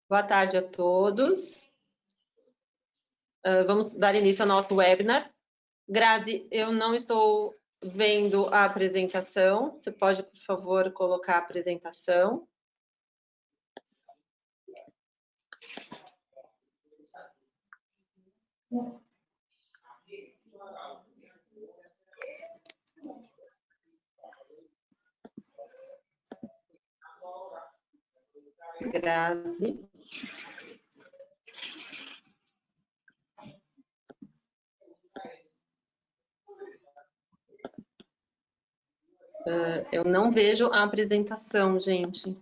Boa tarde a todos. Vamos dar início ao nosso webinar. Grazi, eu não estou vendo a apresentação. Você pode, por favor, colocar a apresentação? Grazi. Eu não vejo a apresentação, gente.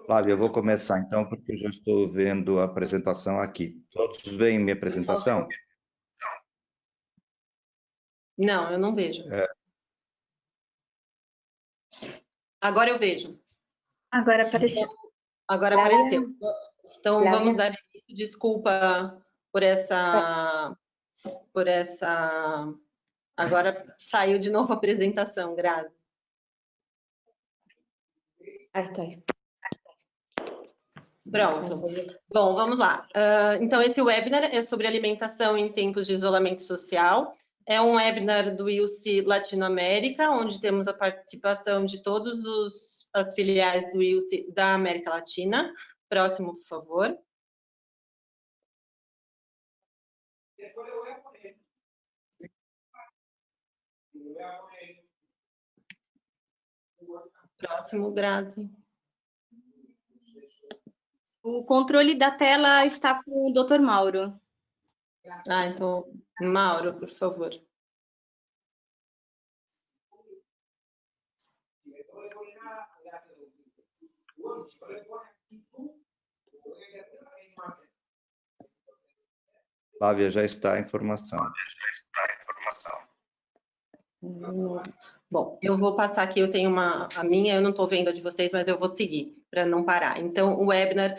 Flávia, eu vou começar então, porque eu já estou vendo a apresentação aqui. Todos veem minha apresentação? Não, eu não vejo. Agora eu vejo. Agora apareceu. Agora apareceu. Então, vamos dar início. Desculpa por essa... Agora saiu de novo a apresentação, Grazi. Pronto. Bom, vamos lá. Então, esse webinar é sobre alimentação em tempos de isolamento social. É um webinar do ILSI Latinoamérica, onde temos a participação de todas as filiais do ILSI da América Latina. Próximo, por favor. Próximo, Grazi. O controle da tela está com o Dr. Mauro. Então, Mauro, por favor. Flávia, já está a informação. Bom, eu vou passar aqui, eu tenho a minha, eu não estou vendo a de vocês, mas eu vou seguir, para não parar. Então, o webinar,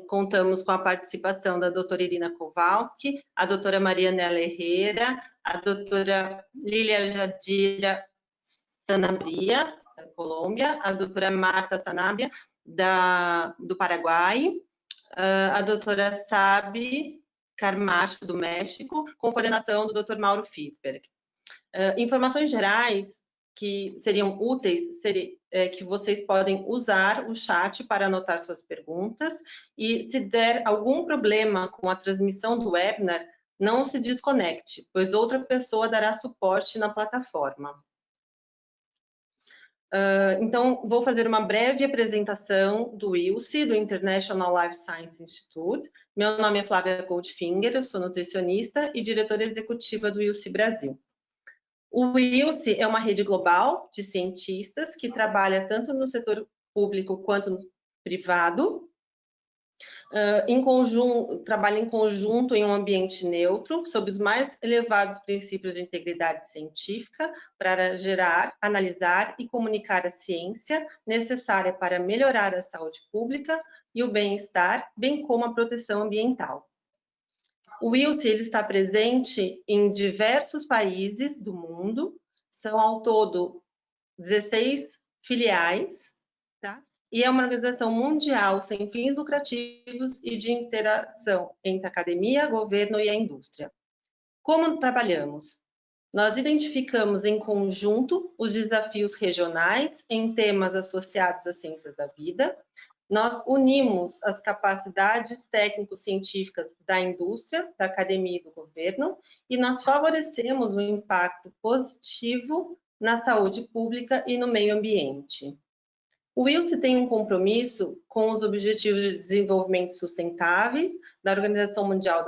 contamos com a participação da doutora Irina Kowalski, a doutora Marianela Herrera, a doutora Lilia Jadira Sanabria, da Colômbia, a doutora Marta Sanabria, do Paraguai, a doutora Sabi Carmacho, do México, com coordenação do doutor Mauro Fisberg. Informações gerais que seriam úteis, que vocês podem usar o chat para anotar suas perguntas, e se der algum problema com a transmissão do webinar, não se desconecte, pois outra pessoa dará suporte na plataforma. Então, vou fazer uma breve apresentação do ILSI, do International Life Science Institute. Meu nome é Flávia Goldfinger, eu sou nutricionista e diretora executiva do ILSI Brasil. O ILSI é uma rede global de cientistas que trabalha tanto no setor público quanto no privado, trabalha em conjunto em um ambiente neutro, sob os mais elevados princípios de integridade científica, para gerar, analisar e comunicar a ciência necessária para melhorar a saúde pública e o bem-estar, bem como a proteção ambiental. O ILSI está presente em diversos países do mundo, são ao todo 16 filiais, tá? E é uma organização mundial sem fins lucrativos e de interação entre a academia, governo e a indústria. Como trabalhamos? Nós identificamos em conjunto os desafios regionais em temas associados às ciências da vida. Nós unimos as capacidades técnico-científicas da indústria, da academia e do governo, e nós favorecemos o impacto positivo na saúde pública e no meio ambiente. O ILSI tem um compromisso com os Objetivos de Desenvolvimento Sustentáveis da Organização Mundial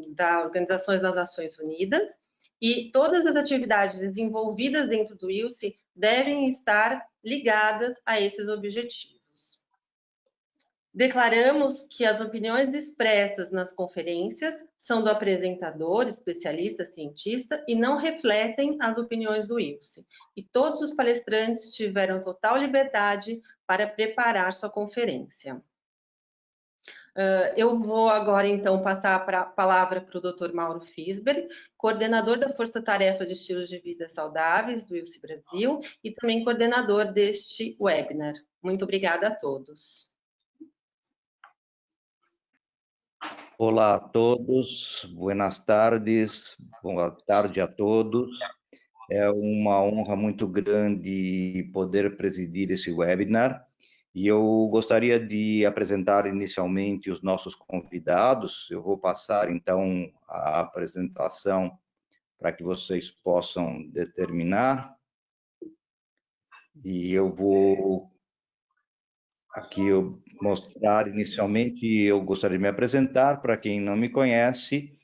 da Organizações das Nações Unidas, e todas as atividades desenvolvidas dentro do ILSI devem estar ligadas a esses objetivos. Declaramos que as opiniões expressas nas conferências são do apresentador, especialista, cientista, e não refletem as opiniões do ILSI. E todos os palestrantes tiveram total liberdade para preparar sua conferência. Eu vou agora, então, passar a palavra para o Dr. Mauro Fisber, coordenador da Força Tarefa de Estilos de Vida Saudáveis do ILSE Brasil e também coordenador deste webinar. Muito obrigada a todos. Olá a todos, buenas tardes, boa tarde a todos. É uma honra muito grande poder presidir esse webinar e eu gostaria de apresentar inicialmente os nossos convidados. Eu vou passar então a apresentação para que vocês possam determinar e eu vou aqui mostrar inicialmente, eu gostaria de me apresentar para quem não me conhece.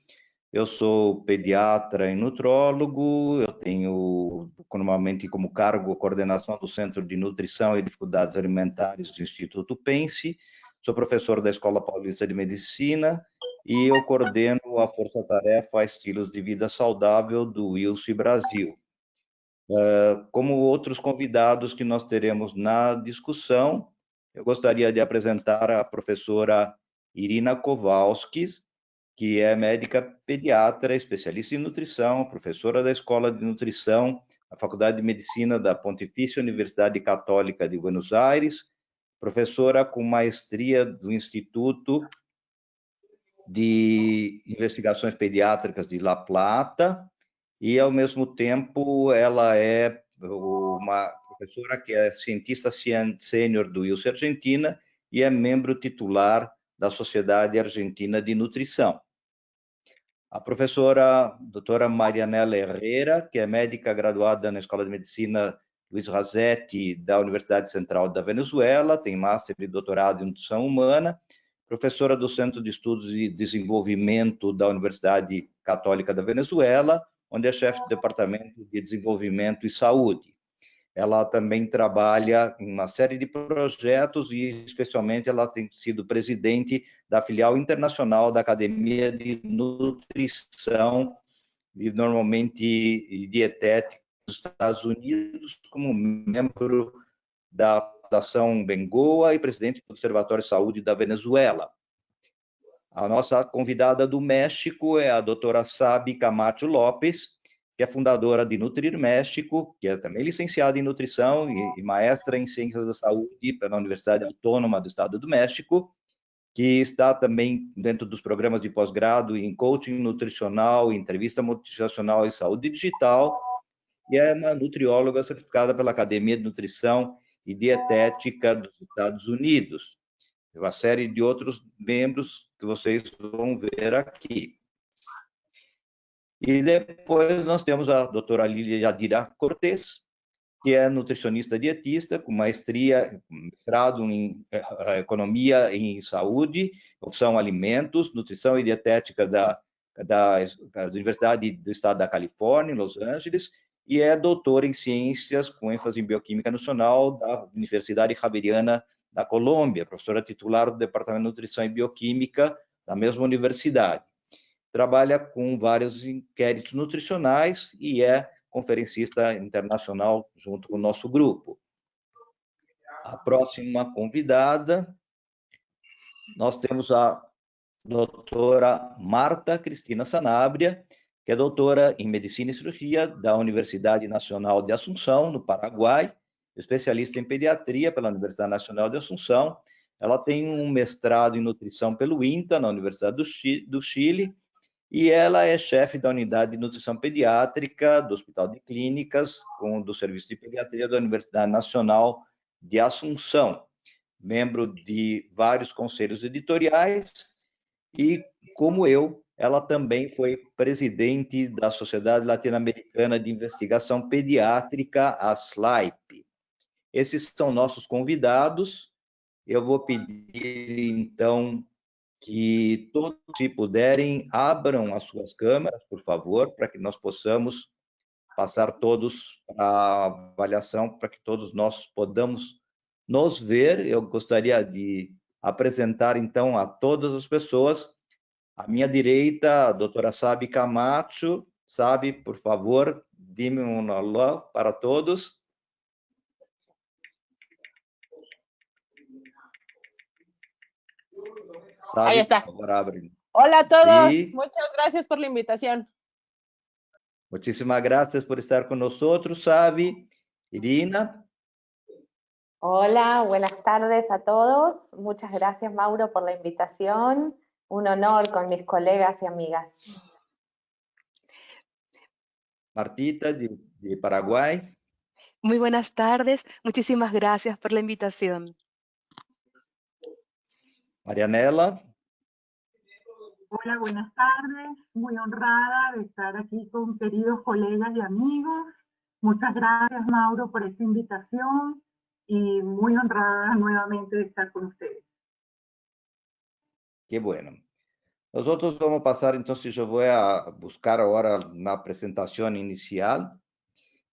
Eu sou pediatra e nutrólogo, eu tenho normalmente como cargo a coordenação do Centro de Nutrição e Dificuldades Alimentares do Instituto Pense, sou professor da Escola Paulista de Medicina e eu coordeno a Força-Tarefa Estilos de Vida Saudável do ILSE Brasil. Como outros convidados que nós teremos na discussão, eu gostaria de apresentar a professora Irina Kowalskis, que é médica pediatra, especialista em nutrição, professora da Escola de Nutrição, da Faculdade de Medicina da Pontifícia Universidade Católica de Buenos Aires, professora com maestria do Instituto de Investigações Pediátricas de La Plata, e, ao mesmo tempo, ela é uma professora que é cientista sênior do ILSE Argentina e é membro titular da Sociedade Argentina de Nutrição. A professora doutora Marianela Herrera, que é médica graduada na Escola de Medicina Luiz Rasetti, da Universidade Central da Venezuela, tem máster e doutorado em nutrição humana, professora do Centro de Estudos e Desenvolvimento da Universidade Católica da Venezuela, onde é chefe do Departamento de Desenvolvimento e Saúde. Ela também trabalha em uma série de projetos e, especialmente, ela tem sido presidente da filial internacional da Academia de Nutrição e, normalmente, dietética dos Estados Unidos, como membro da Fundação Bengoa e presidente do Observatório de Saúde da Venezuela. A nossa convidada do México é a doutora Sabi Camacho Lopes, que é fundadora de Nutrir México, que é também licenciada em nutrição e maestra em ciências da saúde pela Universidade Autônoma do Estado do México, que está também dentro dos programas de pós-grado em coaching nutricional, entrevista motivacional e saúde digital, e é uma nutrióloga certificada pela Academia de Nutrição e Dietética dos Estados Unidos. Uma série de outros membros que vocês vão ver aqui. E depois nós temos a doutora Lília Yadira Cortes, que é nutricionista dietista, com maestria, mestrado em economia em saúde, opção alimentos, nutrição e dietética da Universidade do Estado da Califórnia, em Los Angeles, e é doutora em ciências com ênfase em bioquímica nutricional da Universidade Javeriana da Colômbia, professora titular do Departamento de Nutrição e Bioquímica da mesma universidade. Trabalha com vários inquéritos nutricionais e é conferencista internacional junto com o nosso grupo. A próxima convidada, nós temos a doutora Marta Cristina Sanabria, que é doutora em Medicina e Cirurgia da Universidade Nacional de Assunção, no Paraguai, especialista em pediatria pela Universidade Nacional de Assunção. Ela tem um mestrado em nutrição pelo INTA, na Universidade do Chile, e ela é chefe da unidade de nutrição pediátrica do Hospital de Clínicas, do Serviço de Pediatria da Universidade Nacional de Assunção, membro de vários conselhos editoriais e, como eu, ela também foi presidente da Sociedade Latino-Americana de Investigação Pediátrica, a SLAIP. Esses são nossos convidados. Eu vou pedir, então, que todos, se puderem, abram as suas câmeras, por favor, para que nós possamos passar todos a avaliação, para que todos nós podamos nos ver. Eu gostaria de apresentar, então, a todas as pessoas. À minha direita, a doutora Sabi Camacho. Sabi, por favor, dê-me um alô para todos. Sabe, ahí está. por favor, abre. Hola a todos, Sí. muchas gracias por la invitación. Muchísimas gracias por estar con nosotros, Sabi. Irina. Hola, buenas tardes a todos. Muchas gracias, Mauro, por la invitación. Un honor con mis colegas y amigas. Martita, de Paraguay. Muy buenas tardes, muchísimas gracias por la invitación. Marianela. Hola, buenas tardes. Muy honrada de estar aquí con queridos colegas y amigos. Muchas gracias, Mauro, por esta invitación y muy honrada nuevamente de estar con ustedes. Qué bueno. Nosotros vamos a pasar, entonces yo voy a buscar ahora una presentación inicial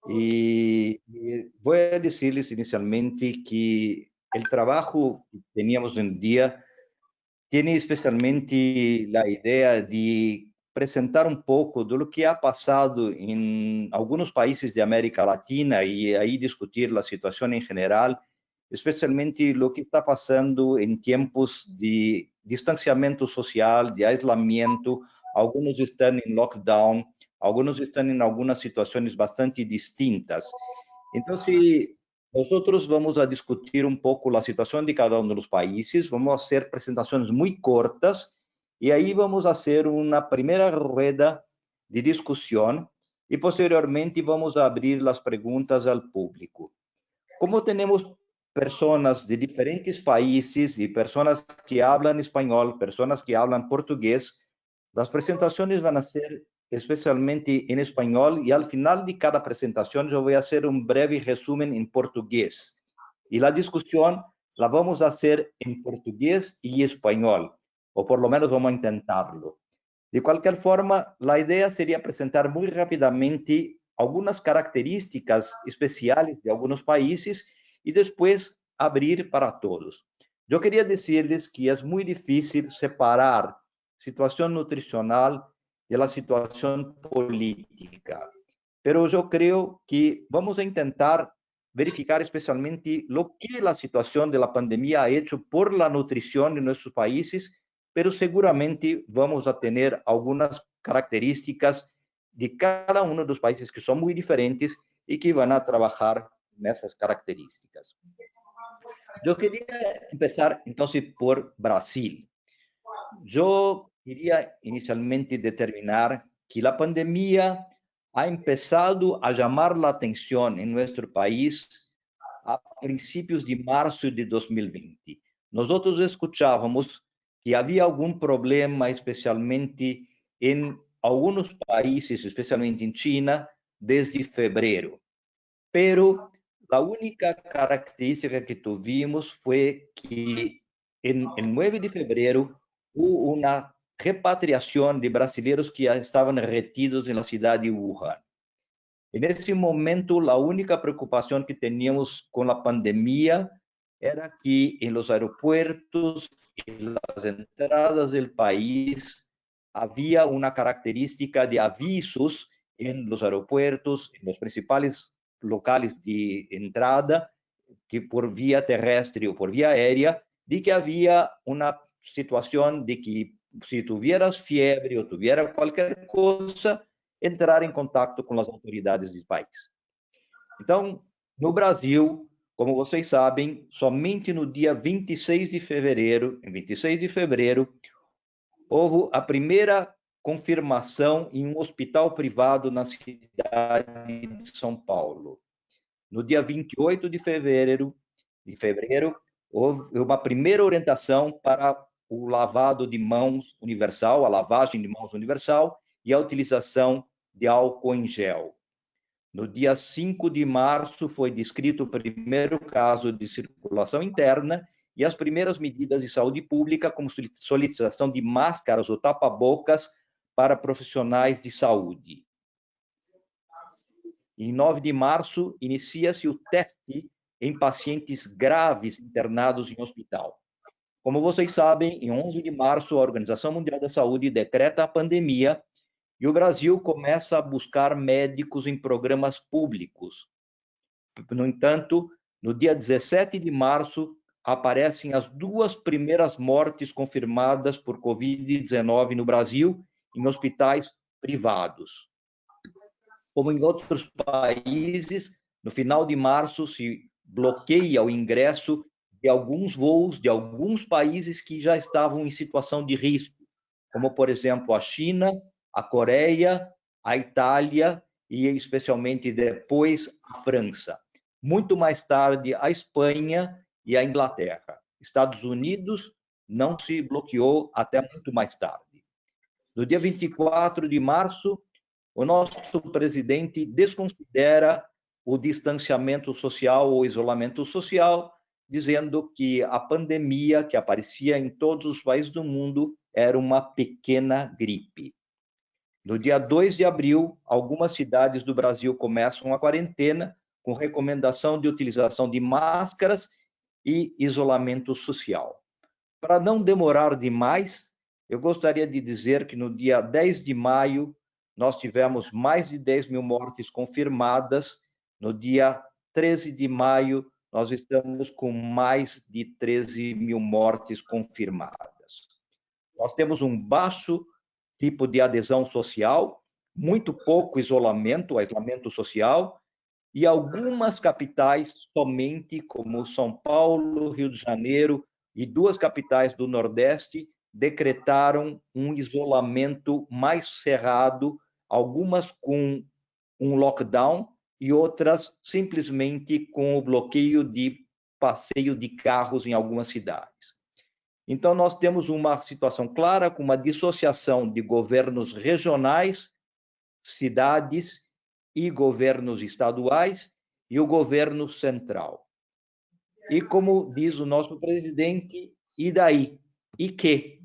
y voy a decirles inicialmente que el trabajo que teníamos en día tiene especialmente la idea de presentar un poco de lo que ha pasado en algunos países de América Latina y ahí discutir la situación en general, especialmente lo que está pasando en tiempos de distanciamiento social, de aislamiento. Algunos están en lockdown, algunos están en algunas situaciones bastante distintas. Entonces, nosotros vamos a discutir un poco la situación de cada uno de los países, vamos a hacer presentaciones muy cortas y ahí vamos a hacer una primera rueda de discusión y posteriormente vamos a abrir las preguntas al público. Como tenemos personas de diferentes países y personas que hablan español, personas que hablan portugués, las presentaciones van a ser especialmente en español y al final de cada presentación yo voy a hacer un breve resumen en portugués. Y la discusión la vamos a hacer en portugués y español, o por lo menos vamos a intentarlo. De cualquier forma, la idea sería presentar muy rápidamente algunas características especiales de algunos países y después abrir para todos. Yo quería decirles que es muy difícil separar situación nutricional de la situación política, pero yo creo que vamos a intentar verificar especialmente lo que la situación de la pandemia ha hecho por la nutrición en nuestros países, pero seguramente vamos a tener algunas características de cada uno de los países que son muy diferentes y que van a trabajar en esas características. Yo quería empezar entonces por Brasil. Yo quería inicialmente determinar que la pandemia ha empezado a llamar la atención en nuestro país a principios de marzo de 2020. Nosotros escuchábamos que había algún problema, especialmente en algunos países, especialmente en China, desde febrero. Pero la única característica que tuvimos fue que en el 9 de febrero hubo una repatriación de brasileños que estaban retidos en la ciudad de Wuhan. En ese momento, la única preocupación que teníamos con la pandemia era que en los aeropuertos, en las entradas del país, había una característica de avisos en los aeropuertos, en los principales locales de entrada, que por vía terrestre o por vía aérea, de que había una situación de que si tuvieras fiebre o tuviera cualquier cosa, entrar em contato com as autoridades do país. Então, no Brasil, como vocês sabem, somente no dia 26 de fevereiro, houve a primeira confirmação em um hospital privado na cidade de São Paulo. No dia 28 de fevereiro, houve uma primeira orientação para o lavado de mãos universal, a lavagem de mãos universal e a utilização de álcool em gel. No dia 5 de março foi descrito o primeiro caso de circulação interna e as primeiras medidas de saúde pública, como solicitação de máscaras ou tapa-bocas para profissionais de saúde. Em 9 de março, inicia-se o teste em pacientes graves internados em hospital. Como vocês sabem, em 11 de março, a Organização Mundial da Saúde decreta a pandemia e o Brasil começa a buscar médicos em programas públicos. No entanto, no dia 17 de março, aparecem as 2 primeiras mortes confirmadas por Covid-19 no Brasil, em hospitais privados. Como em outros países, no final de março se bloqueia o ingresso de alguns voos de alguns países que já estavam em situação de risco, como, por exemplo, a China, a Coreia, a Itália e, especialmente depois, a França. Muito mais tarde, a Espanha e a Inglaterra. Estados Unidos não se bloqueou até muito mais tarde. No dia 24 de março, o nosso presidente desconsidera o distanciamento social ou isolamento social, dizendo que a pandemia que aparecia em todos os países do mundo era uma pequena gripe. No dia 2 de abril, algumas cidades do Brasil começam a quarentena, com recomendação de utilização de máscaras e isolamento social. Para não demorar demais, eu gostaria de dizer que no dia 10 de maio, nós tivemos mais de 10 mil mortes confirmadas. No dia 13 de maio, nós estamos com mais de 13 mil mortes confirmadas. Nós temos um baixo tipo de adesão social, muito pouco isolamento social, e algumas capitais somente, como São Paulo, Rio de Janeiro e 2 capitais do Nordeste, decretaram um isolamento mais cerrado, algumas com um lockdown e outras simplesmente com o bloqueio de passeio de carros em algumas cidades. Então, nós temos uma situação clara com uma dissociação de governos regionais, cidades e governos estaduais e o governo central. E como diz o nosso presidente, e daí? E que?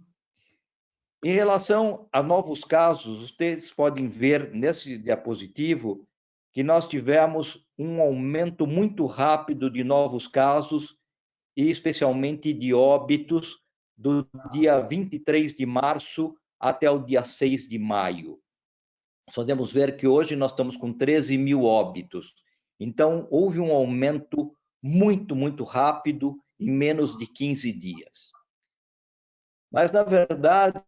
Em relação a novos casos, vocês podem ver nesse diapositivo que nós tivemos um aumento muito rápido de novos casos e especialmente de óbitos do dia 23 de março até o dia 6 de maio. Podemos ver que hoje nós estamos com 13 mil óbitos. Então, houve um aumento muito rápido em menos de 15 dias. Mas, na verdade,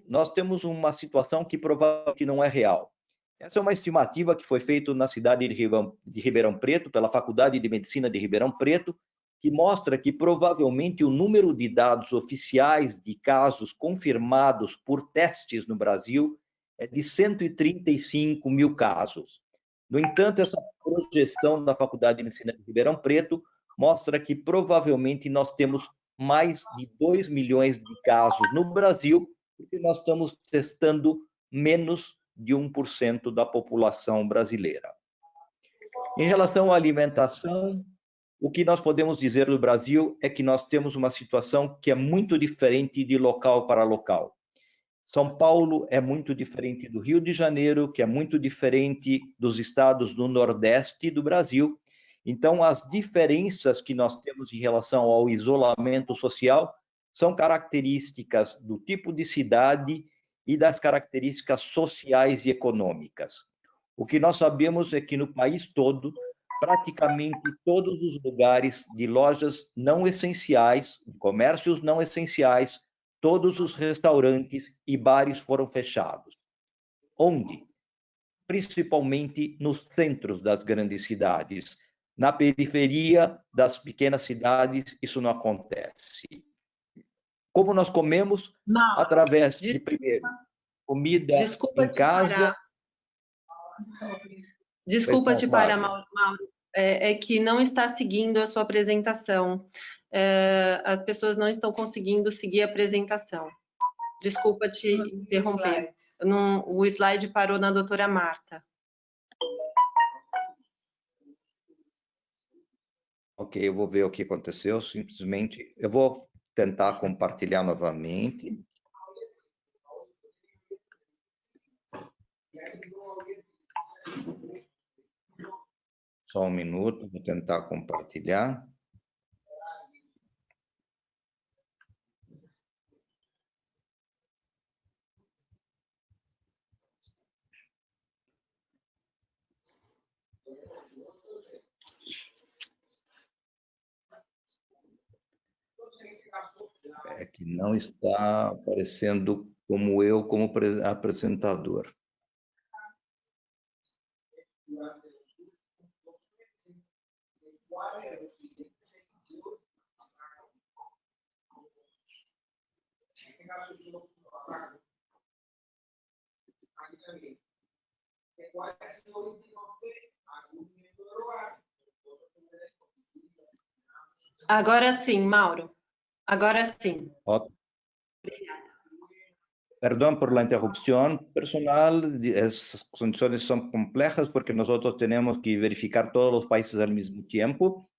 nós temos uma situação que provavelmente não é real. Essa é uma estimativa que foi feita na cidade de Ribeirão Preto, pela Faculdade de Medicina de Ribeirão Preto, que mostra que provavelmente o número de dados oficiais de casos confirmados por testes no Brasil é de 135 mil casos. No entanto, essa projeção da Faculdade de Medicina de Ribeirão Preto mostra que provavelmente nós temos mais de 2 milhões de casos no Brasil, porque nós estamos testando menos de 1% da população brasileira. Em relação à alimentação, o que nós podemos dizer do Brasil é que nós temos uma situação que é muito diferente de local para local. São Paulo é muito diferente do Rio de Janeiro, que é muito diferente dos estados do Nordeste do Brasil. Então, as diferenças que nós temos em relação ao isolamento social são características do tipo de cidade e das características sociais e econômicas. O que nós sabemos é que no país todo, praticamente todos os lugares de lojas não essenciais, comércios não essenciais, todos os restaurantes e bares foram fechados. Onde? Principalmente nos centros das grandes cidades. Na periferia das pequenas cidades, isso não acontece. Como nós comemos? Não. Através de, primeiro, comida em casa. Desculpa te parar, Mauro. É que não está seguindo a sua apresentação. As pessoas não estão conseguindo seguir a apresentação. Desculpa te interromper. O slide parou na doutora Marta. Ok, eu vou ver o que aconteceu. Simplesmente, eu vou tentar compartilhar novamente. Só um minuto, vou tentar compartilhar. É que não está aparecendo como eu, como apresentador. Agora sim, Mauro. Agora sim. Perdón por la interrupción personal. Esas condiciones son complejas porque nosotros tenemos que verificar todos los países al mismo tiempo.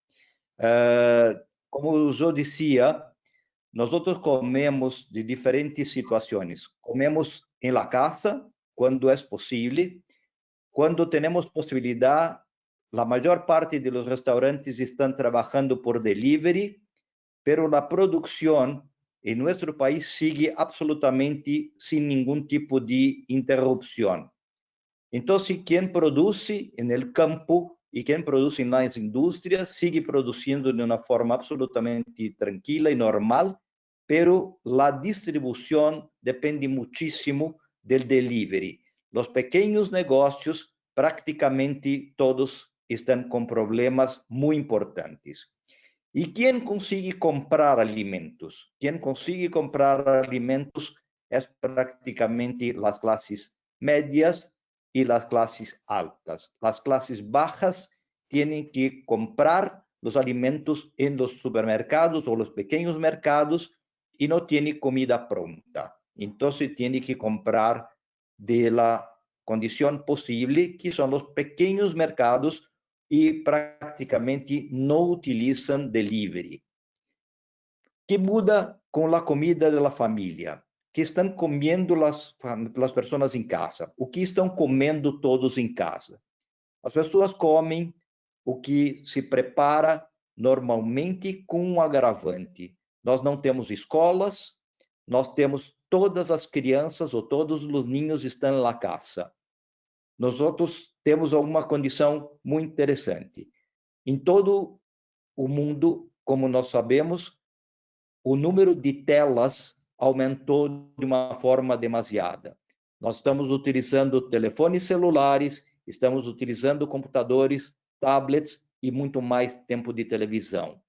Como yo decía, nosotros comemos de diferentes situaciones. Comemos en la casa cuando es posible. Cuando tenemos posibilidad, la mayor parte de los restaurantes están trabajando por delivery, pero la producción en nuestro país sigue absolutamente sin ningún tipo de interrupción. Entonces, quien produce en el campo y quien produce en las industrias sigue produciendo de una forma absolutamente tranquila y normal, pero la distribución depende muchísimo del delivery. Los pequeños negocios, prácticamente todos están con problemas muy importantes. ¿Y quién consigue comprar alimentos? Quien consigue comprar alimentos es prácticamente las clases medias y las clases altas. Las clases bajas tienen que comprar los alimentos en los supermercados o los pequeños mercados y no tiene comida pronta. Entonces tiene que comprar de la condición posible, que son los pequeños mercados, y prácticamente no utilizan delivery. ¿Qué muda con la comida de la familia? ¿Qué están comiendo las personas en casa? ¿O qué están comiendo todos en casa? As pessoas comem o que se prepara normalmente com um agravante. Nós não temos escolas, nós temos todas as crianças ou todos os ninhos estão na casa. Nós outros temos alguma condição muito interessante. Em todo o mundo, como nós sabemos, o número de telas aumentou de uma forma demasiada. Nós estamos utilizando telefones celulares, estamos utilizando computadores, tablets e muito mais tempo de televisão.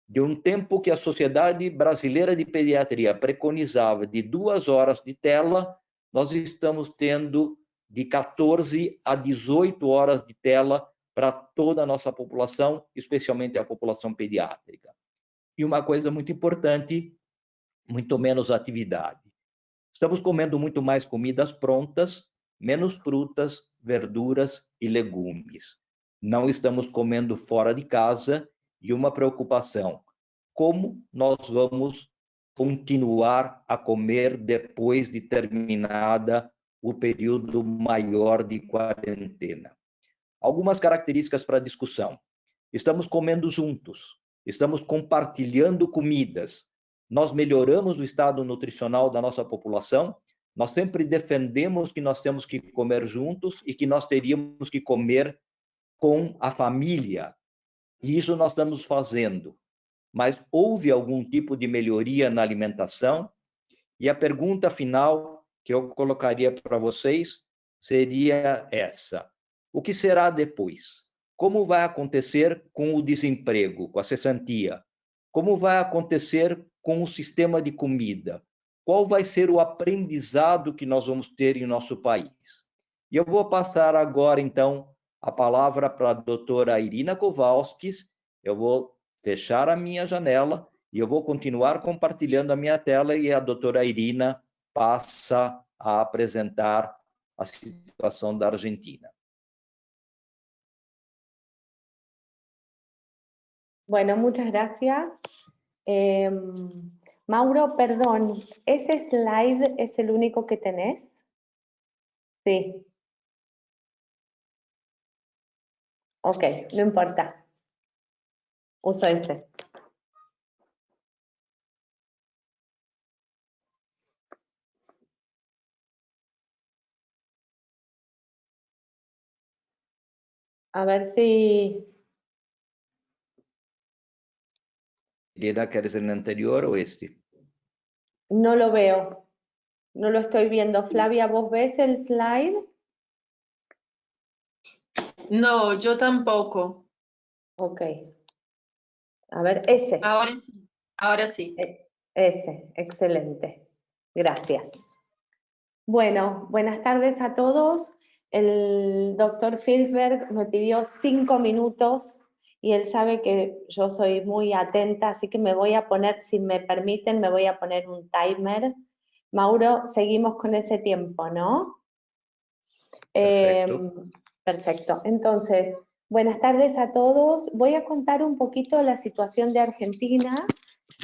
De um tempo que a Sociedade Brasileira de Pediatria preconizava de 2 horas de tela, nós estamos tendo de 14 a 18 horas de tela para toda a nossa população, especialmente a população pediátrica. E uma coisa muito importante, muito menos atividade. Estamos comendo muito mais comidas prontas, menos frutas, verduras e legumes. Não estamos comendo fora de casa e uma preocupação: como nós vamos continuar a comer depois de terminada o período maior de quarentena? Algumas características para discussão. Estamos comendo juntos, estamos compartilhando comidas, nós melhoramos o estado nutricional da nossa população, nós sempre defendemos que nós temos que comer juntos e que nós teríamos que comer com a família, e isso nós estamos fazendo. Mas houve algum tipo de melhoria na alimentação? E a pergunta final que eu colocaria para vocês seria essa: o que será depois? Como vai acontecer com o desemprego, com a cessantia? Como vai acontecer com o sistema de comida? Qual vai ser o aprendizado que nós vamos ter em nosso país? E eu vou passar agora, então, a palavra para a doutora Irina Kowalskis. Eu vou fechar a minha janela e eu vou continuar compartilhando a minha tela e a doutora Irina passa a apresentar a situação da Argentina. Bueno, muchas gracias. Mauro, perdón, ¿ese slide es el único que tenés? Sí. Ok, no importa. Uso ese. A ver si... Irina, ¿quieres el anterior o este? No lo veo, no lo estoy viendo. Flavia, ¿vos ves el slide? No, yo tampoco. Ok. A ver, ese. Ahora sí. Ahora sí. Ese, excelente. Gracias. Bueno, buenas tardes a todos. El doctor Filsberg me pidió 5 minutos y él sabe que yo soy muy atenta, así que me voy a poner, si me permiten, me voy a poner un timer. Mauro, seguimos con ese tiempo, ¿no? Perfecto. Perfecto. Entonces, buenas tardes a todos. Voy a contar un poquito la situación de Argentina.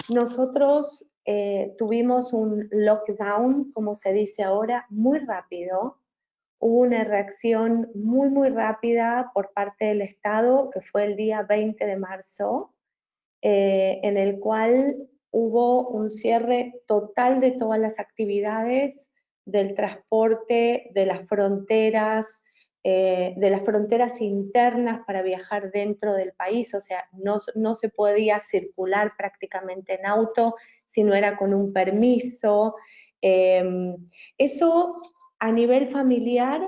Nosotros tuvimos un lockdown, como se dice ahora, muy rápido. Hubo una reacción muy rápida por parte del Estado, que fue el día 20 de marzo, en el cual hubo un cierre total de todas las actividades del transporte, de las fronteras internas para viajar dentro del país, o sea, no se podía circular prácticamente en auto si no era con un permiso. Eso a nivel familiar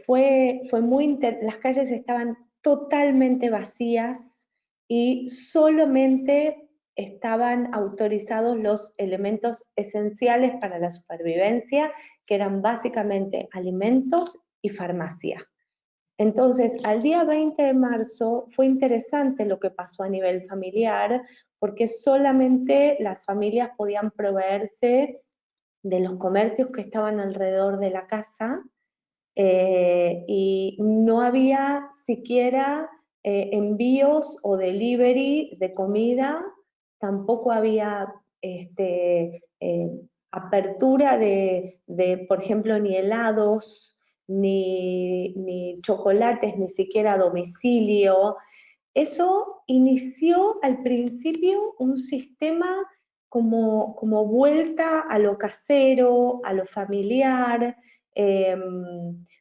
fue muy las calles estaban totalmente vacías y solamente estaban autorizados los elementos esenciales para la supervivencia, que eran básicamente alimentos y farmacia. Entonces, al día 20 de marzo fue interesante lo que pasó a nivel familiar, porque solamente las familias podían proveerse de los comercios que estaban alrededor de la casa, y no había siquiera envíos o delivery de comida, tampoco había apertura por ejemplo, ni helados, ni chocolates, ni siquiera a domicilio. Eso inició al principio un sistema como vuelta a lo casero, a lo familiar.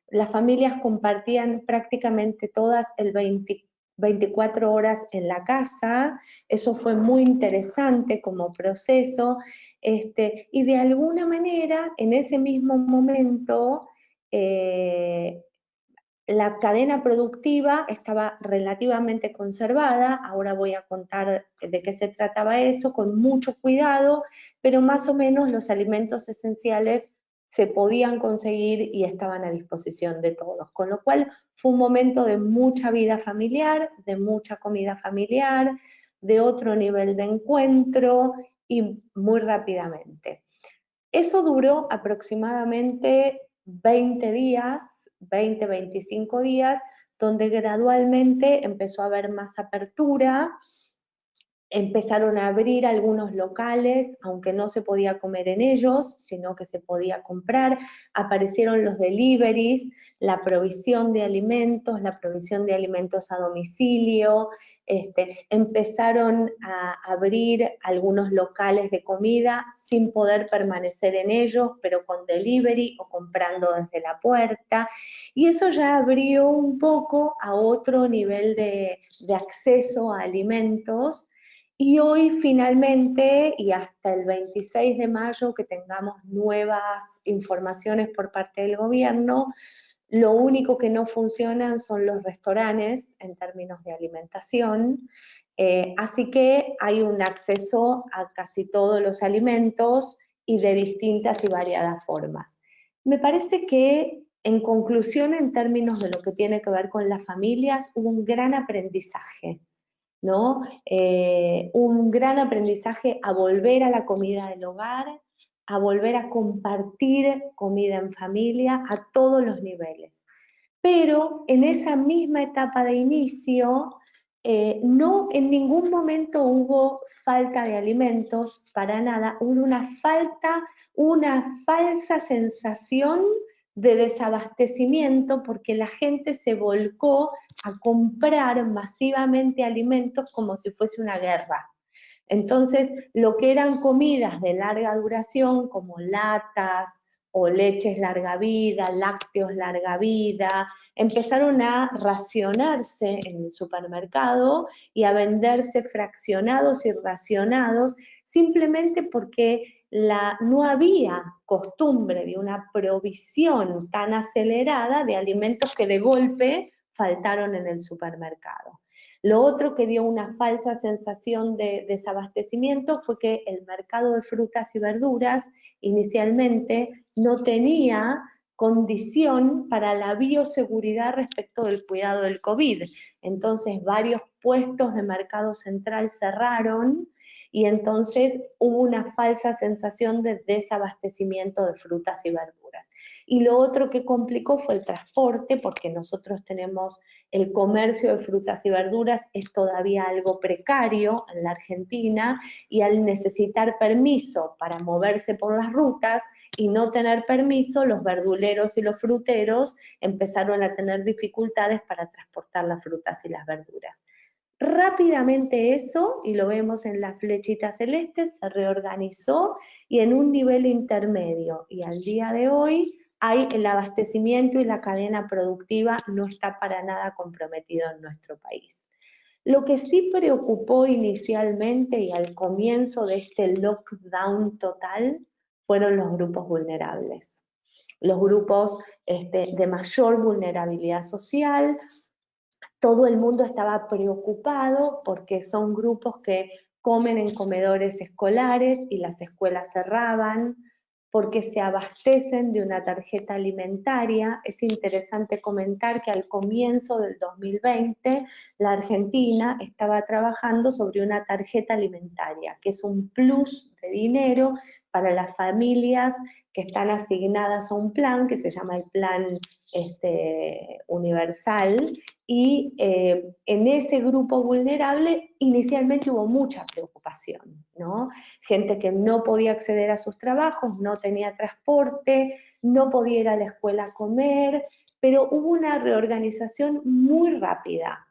Las familias compartían prácticamente todas el 24 horas en la casa. Eso fue muy interesante como proceso. Y de alguna manera, en ese mismo momento, la cadena productiva estaba relativamente conservada. Ahora voy a contar de qué se trataba eso, con mucho cuidado, pero más o menos los alimentos esenciales se podían conseguir y estaban a disposición de todos, con lo cual fue un momento de mucha vida familiar, de mucha comida familiar, de otro nivel de encuentro y muy rápidamente. Eso duró aproximadamente 20 días, 25 días, donde gradualmente empezó a haber más apertura. Empezaron a abrir algunos locales, aunque no se podía comer en ellos, sino que se podía comprar. Aparecieron los deliveries, la provisión de alimentos a domicilio. Empezaron a abrir algunos locales de comida sin poder permanecer en ellos, pero con delivery o comprando desde la puerta. Y eso ya abrió un poco a otro nivel de acceso a alimentos. Y hoy finalmente, y hasta el 26 de mayo que tengamos nuevas informaciones por parte del gobierno, lo único que no funcionan son los restaurantes en términos de alimentación, así que hay un acceso a casi todos los alimentos y de distintas y variadas formas. Me parece que, en conclusión, en términos de lo que tiene que ver con las familias, hubo un gran aprendizaje, ¿no? Un gran aprendizaje a volver a la comida del hogar, a volver a compartir comida en familia a todos los niveles. Pero en esa misma etapa de inicio, no en ningún momento hubo falta de alimentos, para nada, hubo una falsa sensación de desabastecimiento porque la gente se volcó a comprar masivamente alimentos como si fuese una guerra. Entonces, lo que eran comidas de larga duración, como latas, o leches larga vida, lácteos larga vida, empezaron a racionarse en el supermercado y a venderse fraccionados y racionados simplemente porque no había costumbre de una provisión tan acelerada de alimentos que de golpe faltaron en el supermercado. Lo otro que dio una falsa sensación de desabastecimiento fue que el mercado de frutas y verduras inicialmente no tenía condición para la bioseguridad respecto del cuidado del COVID. Entonces varios puestos de mercado central cerraron y entonces hubo una falsa sensación de desabastecimiento de frutas y verduras. Y lo otro que complicó fue el transporte, porque nosotros tenemos el comercio de frutas y verduras, es todavía algo precario en la Argentina, y al necesitar permiso para moverse por las rutas y no tener permiso, los verduleros y los fruteros empezaron a tener dificultades para transportar las frutas y las verduras. Rápidamente eso, y lo vemos en la flechita celeste, se reorganizó y en un nivel intermedio, y al día de hoy el abastecimiento y la cadena productiva no está para nada comprometido en nuestro país. Lo que sí preocupó inicialmente y al comienzo de este lockdown total fueron los grupos vulnerables. Los grupos de mayor vulnerabilidad social. Todo el mundo estaba preocupado porque son grupos que comen en comedores escolares y las escuelas cerraban, porque se abastecen de una tarjeta alimentaria. Es interesante comentar que al comienzo del 2020 la Argentina estaba trabajando sobre una tarjeta alimentaria, que es un plus de dinero para las familias que están asignadas a un plan que se llama el Plan Universal, y en ese grupo vulnerable inicialmente hubo mucha preocupación, ¿no? Gente que no podía acceder a sus trabajos, no tenía transporte, no podía ir a la escuela a comer, pero hubo una reorganización muy rápida,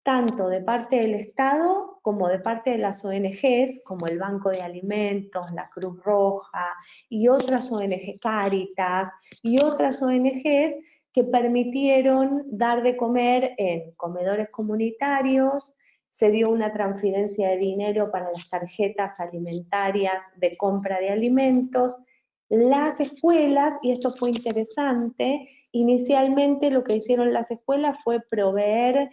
tanto de parte del Estado como de parte de las ONGs, como el Banco de Alimentos, la Cruz Roja y otras ONG, Cáritas y otras ONGs, que permitieron dar de comer en comedores comunitarios. Se dio una transferencia de dinero para las tarjetas alimentarias de compra de alimentos. Las escuelas, y esto fue interesante, inicialmente lo que hicieron las escuelas fue proveer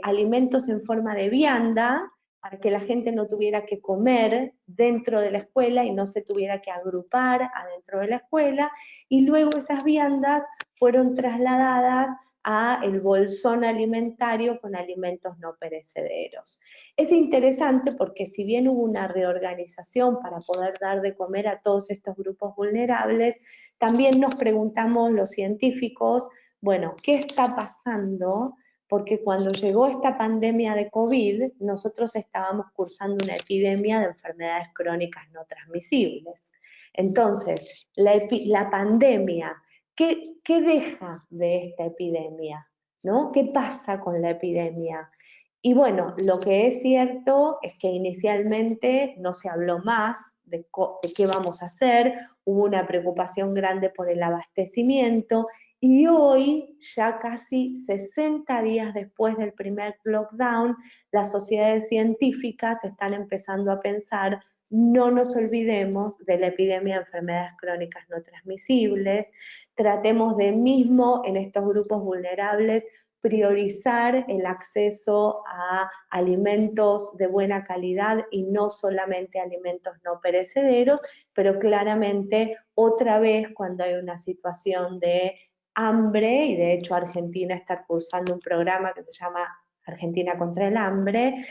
alimentos en forma de vianda, para que la gente no tuviera que comer dentro de la escuela y no se tuviera que agrupar adentro de la escuela, y luego esas viandas fueron trasladadas a el bolsón alimentario con alimentos no perecederos. Es interesante porque si bien hubo una reorganización para poder dar de comer a todos estos grupos vulnerables, también nos preguntamos los científicos, bueno, ¿qué está pasando? Porque cuando llegó esta pandemia de COVID, nosotros estábamos cursando una epidemia de enfermedades crónicas no transmisibles. Entonces, la pandemia, ¿qué deja de esta epidemia? ¿No? ¿Qué pasa con la epidemia? Y bueno, lo que es cierto es que inicialmente no se habló más de qué vamos a hacer, hubo una preocupación grande por el abastecimiento, y hoy, ya casi 60 días después del primer lockdown, las sociedades científicas están empezando a pensar: no nos olvidemos de la epidemia de enfermedades crónicas no transmisibles, tratemos de mismo en estos grupos vulnerables priorizar el acceso a alimentos de buena calidad y no solamente alimentos no perecederos, pero claramente otra vez cuando hay una situación de hambre, y de hecho Argentina está cursando un programa que se llama Argentina contra el hambre,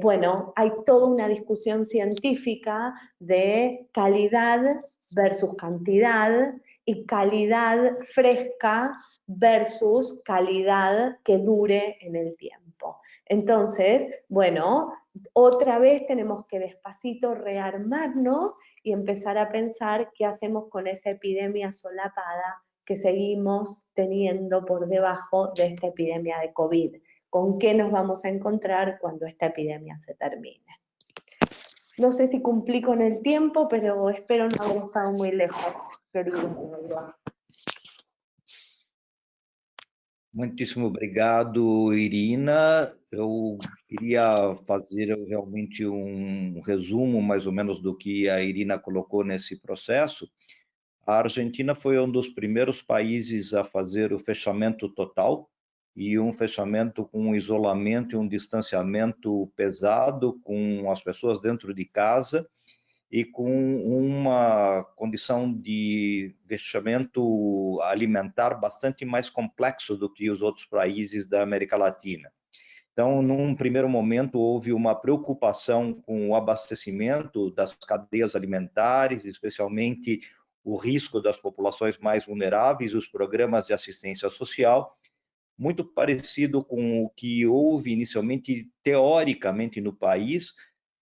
bueno, hay toda una discusión científica de calidad versus cantidad, y calidad fresca versus calidad que dure en el tiempo. Entonces, bueno, otra vez tenemos que despacito rearmarnos y empezar a pensar qué hacemos con esa epidemia solapada que seguimos teniendo por debajo de esta epidemia de COVID. ¿Con qué nos vamos a encontrar cuando esta epidemia se termine? No sé si cumplí con el tiempo, pero espero no haber estado muy lejos. querido. Muitíssimo obrigado, Irina. Eu queria fazer realmente um resumo, mais ou menos, do que a Irina colocou nesse processo. A Argentina foi um dos primeiros países a fazer o fechamento total, e um fechamento com um isolamento e um distanciamento pesado, com as pessoas dentro de casa, e com uma condição de fechamento alimentar bastante mais complexo do que os outros países da América Latina. Então, num primeiro momento, houve uma preocupação com o abastecimento das cadeias alimentares, especialmente o risco das populações mais vulneráveis, os programas de assistência social, muito parecido com o que houve inicialmente, teoricamente, no país,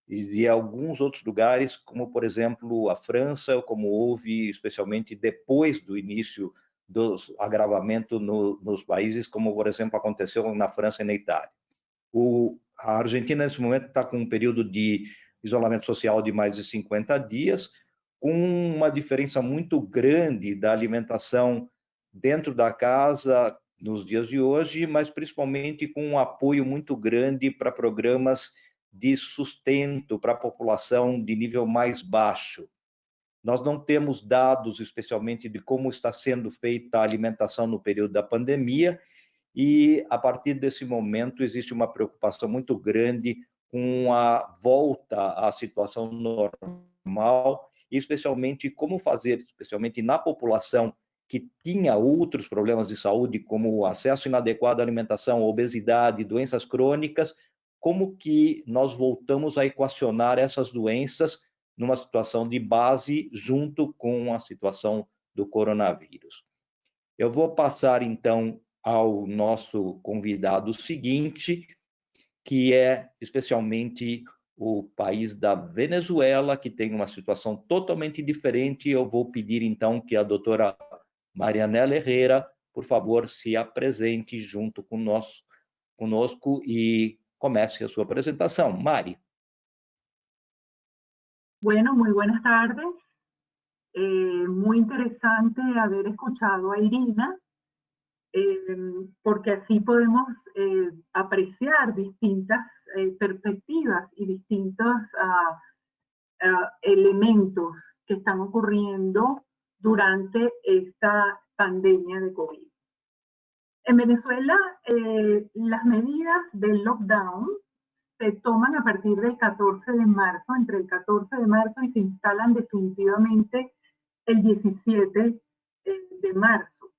e alguns outros lugares, como, por exemplo, a França, como houve especialmente depois do início do agravamento nos países, como, por exemplo, aconteceu na França e na Itália. A Argentina, nesse momento, está com um período de isolamento social de mais de 50 dias, com uma diferença muito grande da alimentação dentro da casa nos dias de hoje, mas principalmente com um apoio muito grande para programas de sustento para a população de nível mais baixo. Nós não temos dados, especialmente, de como está sendo feita a alimentação no período da pandemia, e, a partir desse momento, existe uma preocupação muito grande com a volta à situação normal, e especialmente como fazer, especialmente na população que tinha outros problemas de saúde, como o acesso inadequado à alimentação, obesidade, doenças crônicas, como que nós voltamos a equacionar essas doenças numa situação de base junto com a situação do coronavírus. Eu vou passar, então, ao nosso convidado seguinte, que é especialmente o país da Venezuela, que tem uma situação totalmente diferente. Eu vou pedir, então, que a doutora Marianela Herrera, por favor, se apresente junto conosco e comece a sua apresentação. Mari. Bueno, muy buenas tardes. Muy interesante haber escuchado a Irina, porque así podemos apreciar distintas perspectivas y distintos elementos que están ocurriendo durante esta pandemia de COVID. En Venezuela, las medidas del lockdown se toman a partir del 14 de marzo, entre el 14 de marzo, y se instalan definitivamente el 17 de marzo.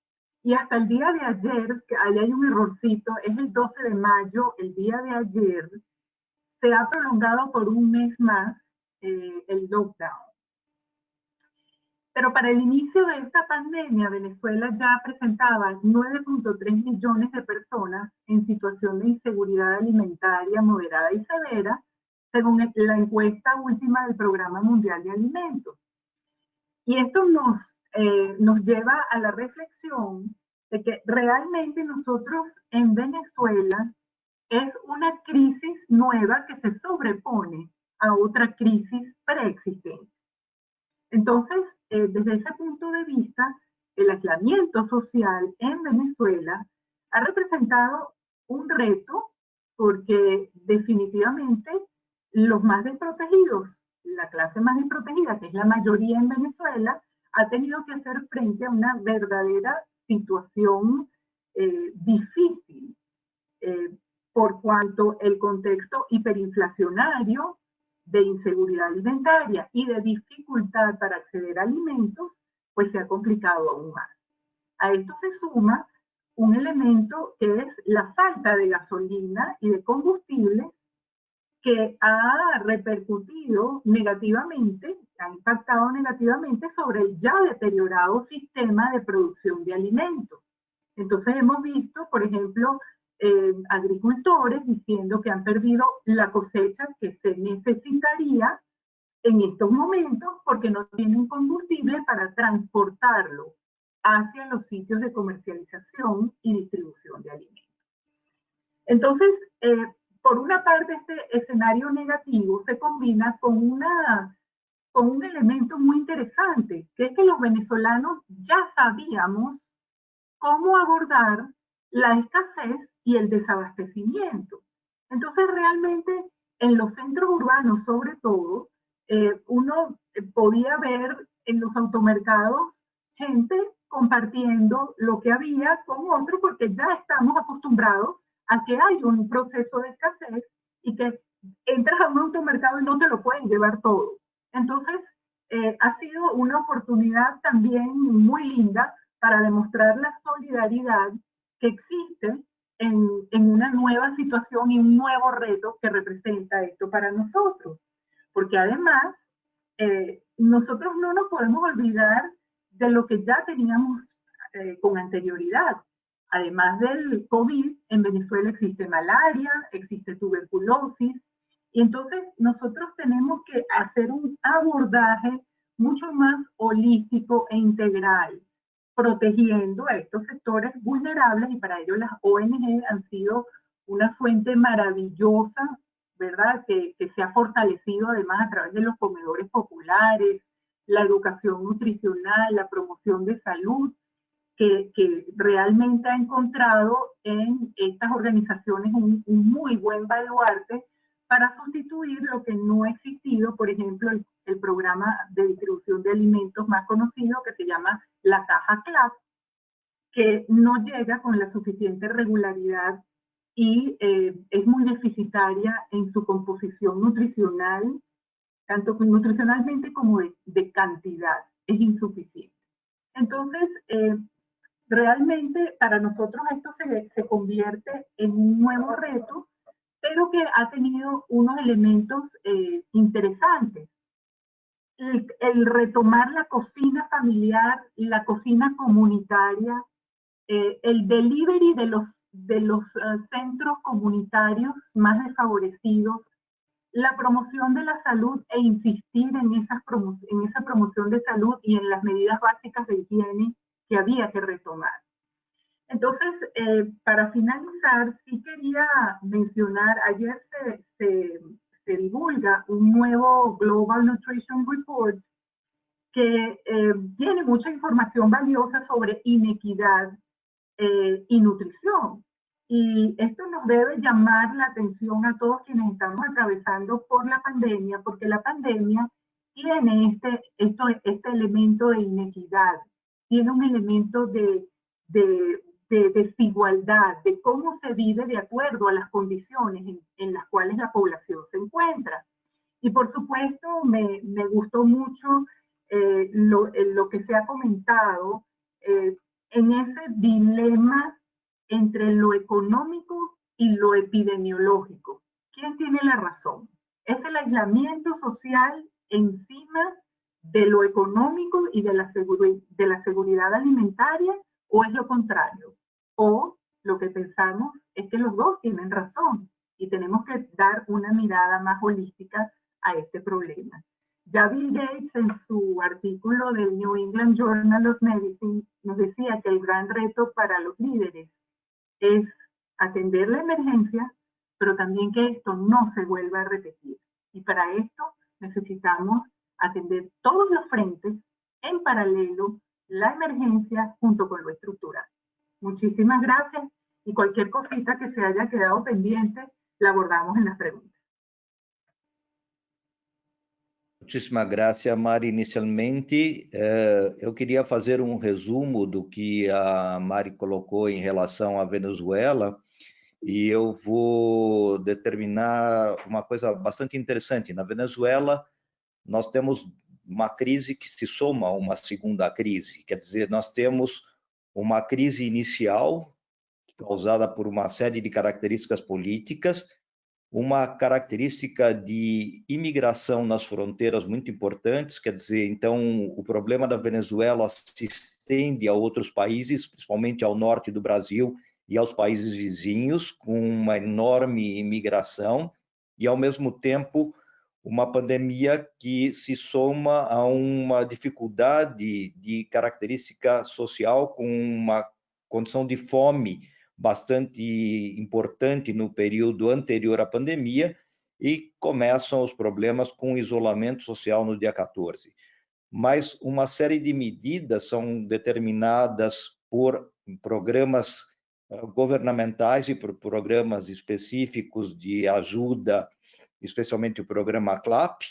Y hasta el día de ayer, que ahí hay un errorcito, es el 12 de mayo, el día de ayer, se ha prolongado por un mes más el lockdown. Pero para el inicio de esta pandemia, Venezuela ya presentaba 9.3 millones de personas en situación de inseguridad alimentaria moderada y severa, según la encuesta última del Programa Mundial de Alimentos. Y esto nos lleva a la reflexión de que realmente nosotros en Venezuela es una crisis nueva que se sobrepone a otra crisis preexistente. Entonces, desde ese punto de vista, el aislamiento social en Venezuela ha representado un reto porque definitivamente los más desprotegidos, la clase más desprotegida, que es la mayoría en Venezuela, ha tenido que hacer frente a una verdadera situación difícil, por cuanto el contexto hiperinflacionario, de inseguridad alimentaria y de dificultad para acceder a alimentos, pues se ha complicado aún más. A esto se suma un elemento que es la falta de gasolina y de combustible, que ha repercutido negativamente, ha impactado negativamente sobre el ya deteriorado sistema de producción de alimentos. Entonces hemos visto, por ejemplo, agricultores diciendo que han perdido la cosecha que se necesitaría en estos momentos porque no tienen combustible para transportarlo hacia los sitios de comercialización y distribución de alimentos. Entonces, por una parte, este escenario negativo se combina con una con un elemento muy interesante, que es que los venezolanos ya sabíamos cómo abordar la escasez y el desabastecimiento. Entonces, realmente, en los centros urbanos, sobre todo, uno podía ver en los automercados gente compartiendo lo que había con otro, porque ya estamos acostumbrados a que hay un proceso de escasez y que entras a un automercado y no te lo pueden llevar todo. Entonces, ha sido una oportunidad también muy linda para demostrar la solidaridad que existe en una nueva situación y un nuevo reto que representa esto para nosotros. Porque además, nosotros no nos podemos olvidar de lo que ya teníamos con anterioridad. Además del COVID, en Venezuela existe malaria, existe tuberculosis, y entonces nosotros tenemos que hacer un abordaje mucho más holístico e integral, protegiendo a estos sectores vulnerables, y para ello las ONG han sido una fuente maravillosa, ¿verdad? Que se ha fortalecido además a través de los comedores populares, la educación nutricional, la promoción de salud, que realmente ha encontrado en estas organizaciones un muy buen baluarte para sustituir lo que no ha existido, por ejemplo, el programa de distribución de alimentos más conocido que se llama la Caja CLAP, que no llega con la suficiente regularidad y es muy deficitaria en su composición nutricional, tanto nutricionalmente como de cantidad, es insuficiente. Entonces, realmente para nosotros esto se convierte en un nuevo reto, pero que ha tenido unos elementos interesantes. El retomar la cocina familiar, la cocina comunitaria, el delivery de los centros comunitarios más desfavorecidos, la promoción de la salud e insistir en esa promoción de salud y en las medidas básicas de higiene que había que retomar. Entonces, para finalizar, sí quería mencionar, ayer se divulga un nuevo Global Nutrition Report que tiene mucha información valiosa sobre inequidad y nutrición. Y esto nos debe llamar la atención a todos quienes estamos atravesando por la pandemia, porque la pandemia tiene este elemento de inequidad, tiene un elemento de desigualdad, de cómo se vive de acuerdo a las condiciones en las cuales la población se encuentra. Y por supuesto, me gustó mucho lo que se ha comentado en ese dilema entre lo económico y lo epidemiológico. ¿Quién tiene la razón? ¿Es el aislamiento social encima de lo económico y de la seguridad alimentaria, o es lo contrario? O lo que pensamos es que los dos tienen razón y tenemos que dar una mirada más holística a este problema. Ya Bill Gates, en su artículo del New England Journal of Medicine, nos decía que el gran reto para los líderes es atender la emergencia, pero también que esto no se vuelva a repetir. Y para esto necesitamos atender todos los frentes en paralelo, la emergencia junto con lo estructural. Muchísimas gracias, y cualquier cosita que se haya quedado pendiente la abordamos en las preguntas. Muitíssimas graças, Mari. Inicialmente, eu queria fazer um resumo do que a Mari colocou em relação à Venezuela, e eu vou determinar uma coisa bastante interessante. Na Venezuela, nós temos uma crise que se soma a uma segunda crise, quer dizer, nós temos uma crise inicial, causada por uma série de características políticas, uma característica de imigração nas fronteiras muito importantes, quer dizer, então, o problema da Venezuela se estende a outros países, principalmente ao norte do Brasil e aos países vizinhos, com uma enorme imigração, e, ao mesmo tempo, uma pandemia que se soma a uma dificuldade de característica social, com uma condição de fome bastante importante no período anterior à pandemia, e começam os problemas com o isolamento social no dia 14. Mas uma série de medidas são determinadas por programas governamentais e por programas específicos de ajuda, especialmente o programa CLAP,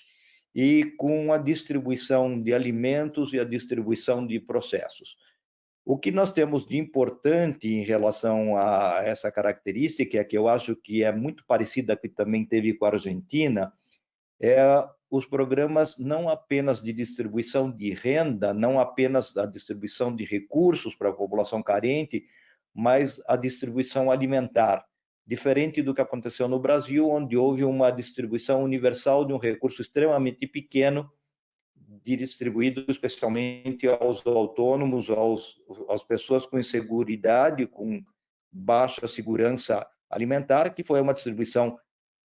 e com a distribuição de alimentos e a distribuição de processos. O que nós temos de importante em relação a essa característica, que eu acho que é muito parecida que também teve com a Argentina, é os programas não apenas de distribuição de renda, não apenas a distribuição de recursos para a população carente, mas a distribuição alimentar, diferente do que aconteceu no Brasil, onde houve uma distribuição universal de um recurso extremamente pequeno, distribuído especialmente aos autônomos, às pessoas com inseguridade, com baixa segurança alimentar, que foi uma distribuição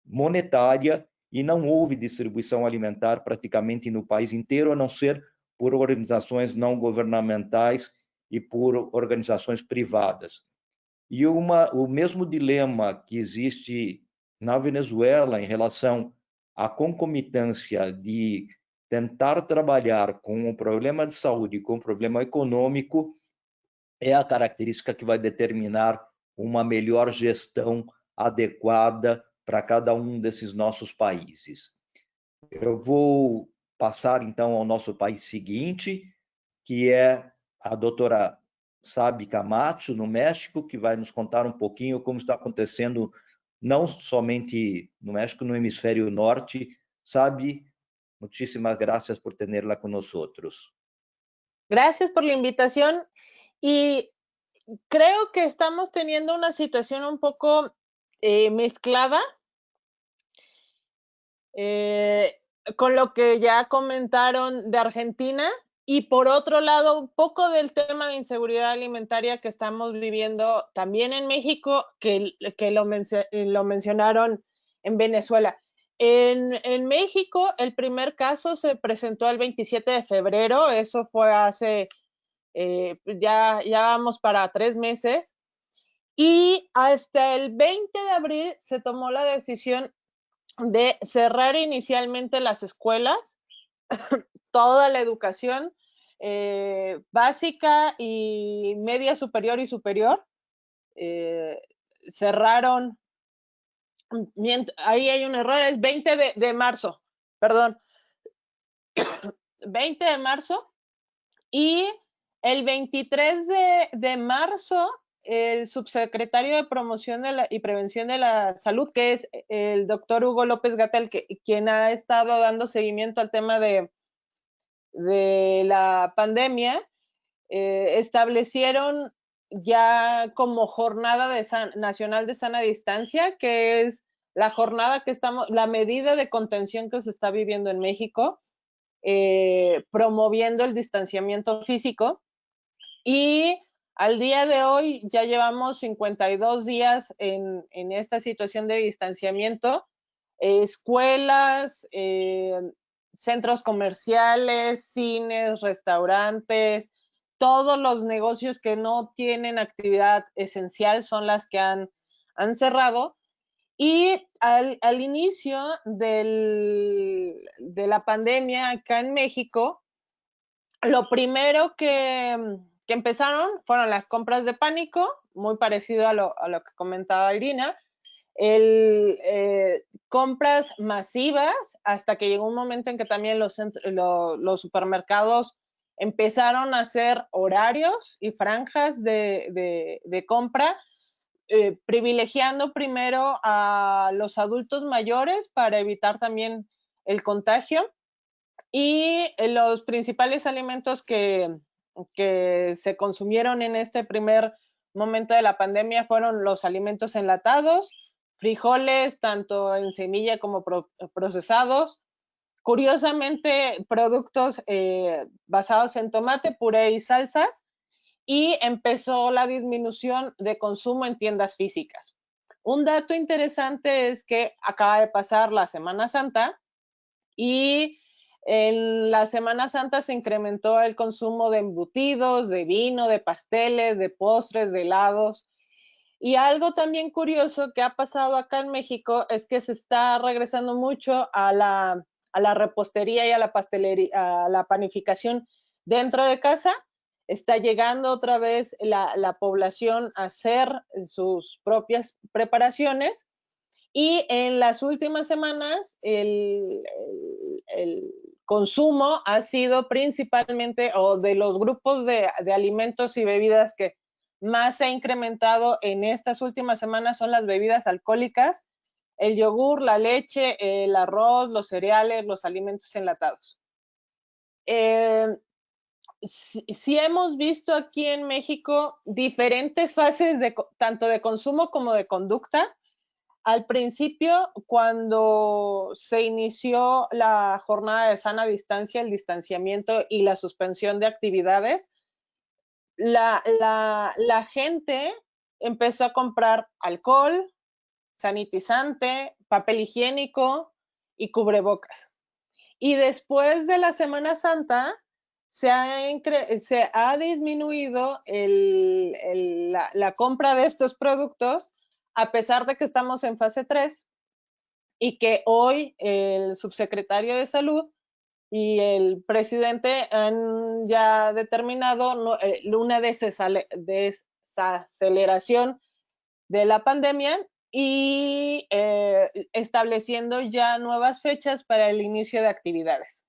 monetária, e não houve distribuição alimentar praticamente no país inteiro, a não ser por organizações não governamentais e por organizações privadas. E o mesmo dilema que existe na Venezuela em relação à concomitância de tentar trabalhar com o problema de saúde e com o problema econômico é a característica que vai determinar uma melhor gestão adequada para cada um desses nossos países. Eu vou passar, então, ao nosso país seguinte, que é a doutora Sabi Camacho, no México, que vai nos contar um pouquinho como está acontecendo, não somente no México, no hemisfério norte. Sabi, muchísimas gracias por tenerla con nosotros. Gracias por la invitación y creo que estamos teniendo una situación un poco mezclada con lo que ya comentaron de Argentina y por otro lado un poco del tema de inseguridad alimentaria que estamos viviendo también en México, que lo mencionaron en Venezuela. En México el primer caso se presentó el 27 de febrero, eso fue hace, ya vamos para 3 meses, y hasta el 20 de abril se tomó la decisión de cerrar inicialmente las escuelas, toda la educación básica y media superior y superior, cerraron, ahí hay un error, es 20 de marzo, perdón, 20 de marzo, y el 23 de marzo el subsecretario de Promoción y Prevención de la Salud, que es el doctor Hugo López-Gatell, quien ha estado dando seguimiento al tema de la pandemia, establecieron ya como jornada nacional de sana distancia, que es la jornada la medida de contención que se está viviendo en México, promoviendo el distanciamiento físico, y al día de hoy ya llevamos 52 días en esta situación de distanciamiento. Escuelas, centros comerciales, cines, restaurantes, todos los negocios que no tienen actividad esencial son las que han cerrado. Y al inicio de la pandemia acá en México, lo primero que empezaron fueron las compras de pánico, muy parecido a lo que comentaba Irina, compras masivas, hasta que llegó un momento en que también los supermercados empezaron a hacer horarios y franjas de compra, privilegiando primero a los adultos mayores para evitar también el contagio, y los principales alimentos que se consumieron en este primer momento de la pandemia fueron los alimentos enlatados, frijoles, tanto en semilla como procesados, curiosamente productos basados en tomate, puré y salsas, y empezó la disminución de consumo en tiendas físicas. Un dato interesante es que acaba de pasar la Semana Santa y en la Semana Santa se incrementó el consumo de embutidos, de vino, de pasteles, de postres, de helados. Y algo también curioso que ha pasado acá en México es que se está regresando mucho a la repostería y a la pastelería, a la panificación dentro de casa. Está llegando otra vez la población a hacer sus propias preparaciones. Y en las últimas semanas el consumo ha sido principalmente, o de los grupos de alimentos y bebidas que más se ha incrementado en estas últimas semanas son las bebidas alcohólicas, el yogur, la leche, el arroz, los cereales, los alimentos enlatados. Sí hemos visto aquí en México diferentes fases tanto de consumo como de conducta. Al principio, cuando se inició la jornada de sana distancia, el distanciamiento y la suspensión de actividades, la gente empezó a comprar alcohol, sanitizante, papel higiénico y cubrebocas. Y después de la Semana Santa, se ha disminuido la compra de estos productos, a pesar de que estamos en fase 3 y que hoy el subsecretario de Salud y el presidente han ya determinado una desaceleración de la pandemia y estableciendo ya nuevas fechas para el inicio de actividades.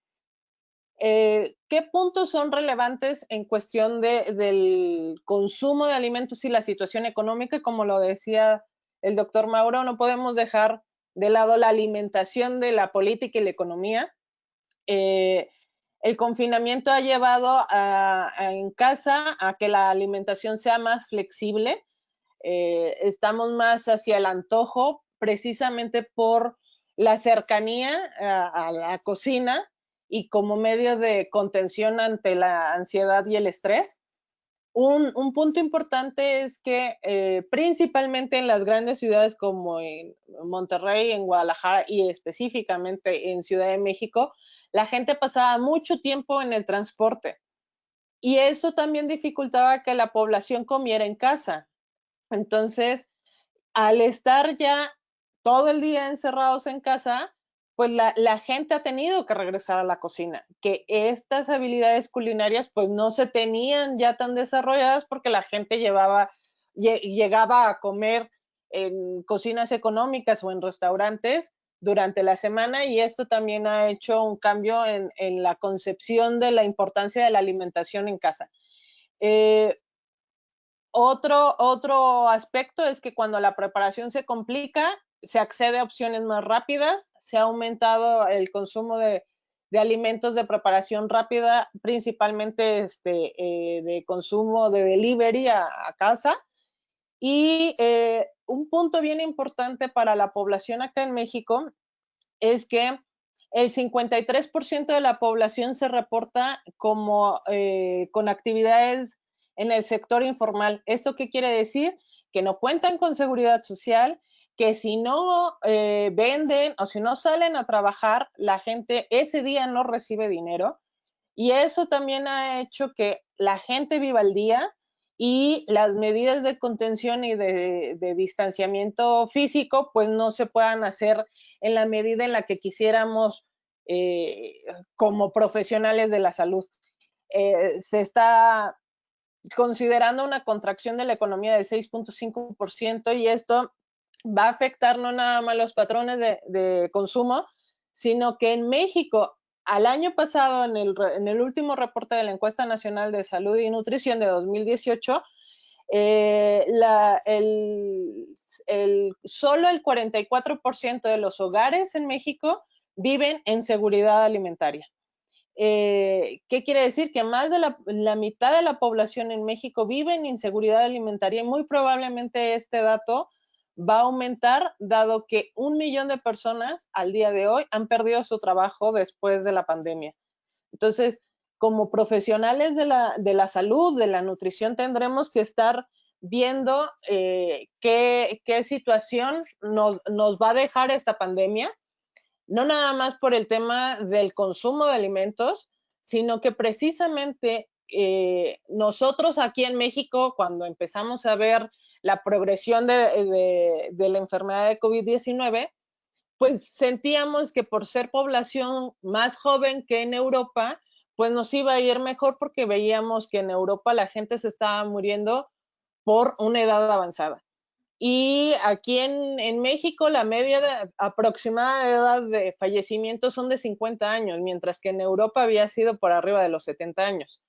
¿Qué puntos son relevantes en cuestión del consumo de alimentos y la situación económica? Como lo decía el doctor Mauro, no podemos dejar de lado la alimentación de la política y la economía. El confinamiento ha llevado en casa a que la alimentación sea más flexible. Estamos más hacia el antojo, precisamente por la cercanía a la cocina y como medio de contención ante la ansiedad y el estrés. Un punto importante es que principalmente en las grandes ciudades como en Monterrey, en Guadalajara y específicamente en Ciudad de México, la gente pasaba mucho tiempo en el transporte y eso también dificultaba que la población comiera en casa. Entonces, al estar ya todo el día encerrados en casa, pues la gente ha tenido que regresar a la cocina, que estas habilidades culinarias pues no se tenían ya tan desarrolladas porque la gente llegaba a comer en cocinas económicas o en restaurantes durante la semana y esto también ha hecho un cambio en la concepción de la importancia de la alimentación en casa. Otro aspecto es que cuando la preparación se complica, se accede a opciones más rápidas, se ha aumentado el consumo de alimentos de preparación rápida, principalmente de consumo de delivery a casa. Y un punto bien importante para la población acá en México es que el 53% de la población se reporta como con actividades en el sector informal. ¿Esto qué quiere decir? Que no cuentan con seguridad social, que si no venden o si no salen a trabajar, la gente ese día no recibe dinero. Y eso también ha hecho que la gente viva al día y las medidas de contención y de distanciamiento físico pues no se puedan hacer en la medida en la que quisiéramos como profesionales de la salud. Se está considerando una contracción de la economía del 6.5% y esto va a afectar no nada más los patrones de consumo, sino que en México, al año pasado, en el último reporte de la Encuesta Nacional de Salud y Nutrición de 2018, solo el 44% de los hogares en México viven en seguridad alimentaria. ¿Qué quiere decir? Que más de la mitad de la población en México vive en inseguridad alimentaria y muy probablemente este dato va a aumentar, dado que 1 millón de personas al día de hoy han perdido su trabajo después de la pandemia. Entonces, como profesionales de la salud, de la nutrición, tendremos que estar viendo qué situación nos va a dejar esta pandemia, no nada más por el tema del consumo de alimentos, sino que precisamente nosotros aquí en México, cuando empezamos a ver la progresión de la enfermedad de COVID-19, pues sentíamos que por ser población más joven que en Europa, pues nos iba a ir mejor porque veíamos que en Europa la gente se estaba muriendo por una edad avanzada. Y aquí en México la media aproximada de edad de fallecimiento son de 50 años, mientras que en Europa había sido por arriba de los 70 años.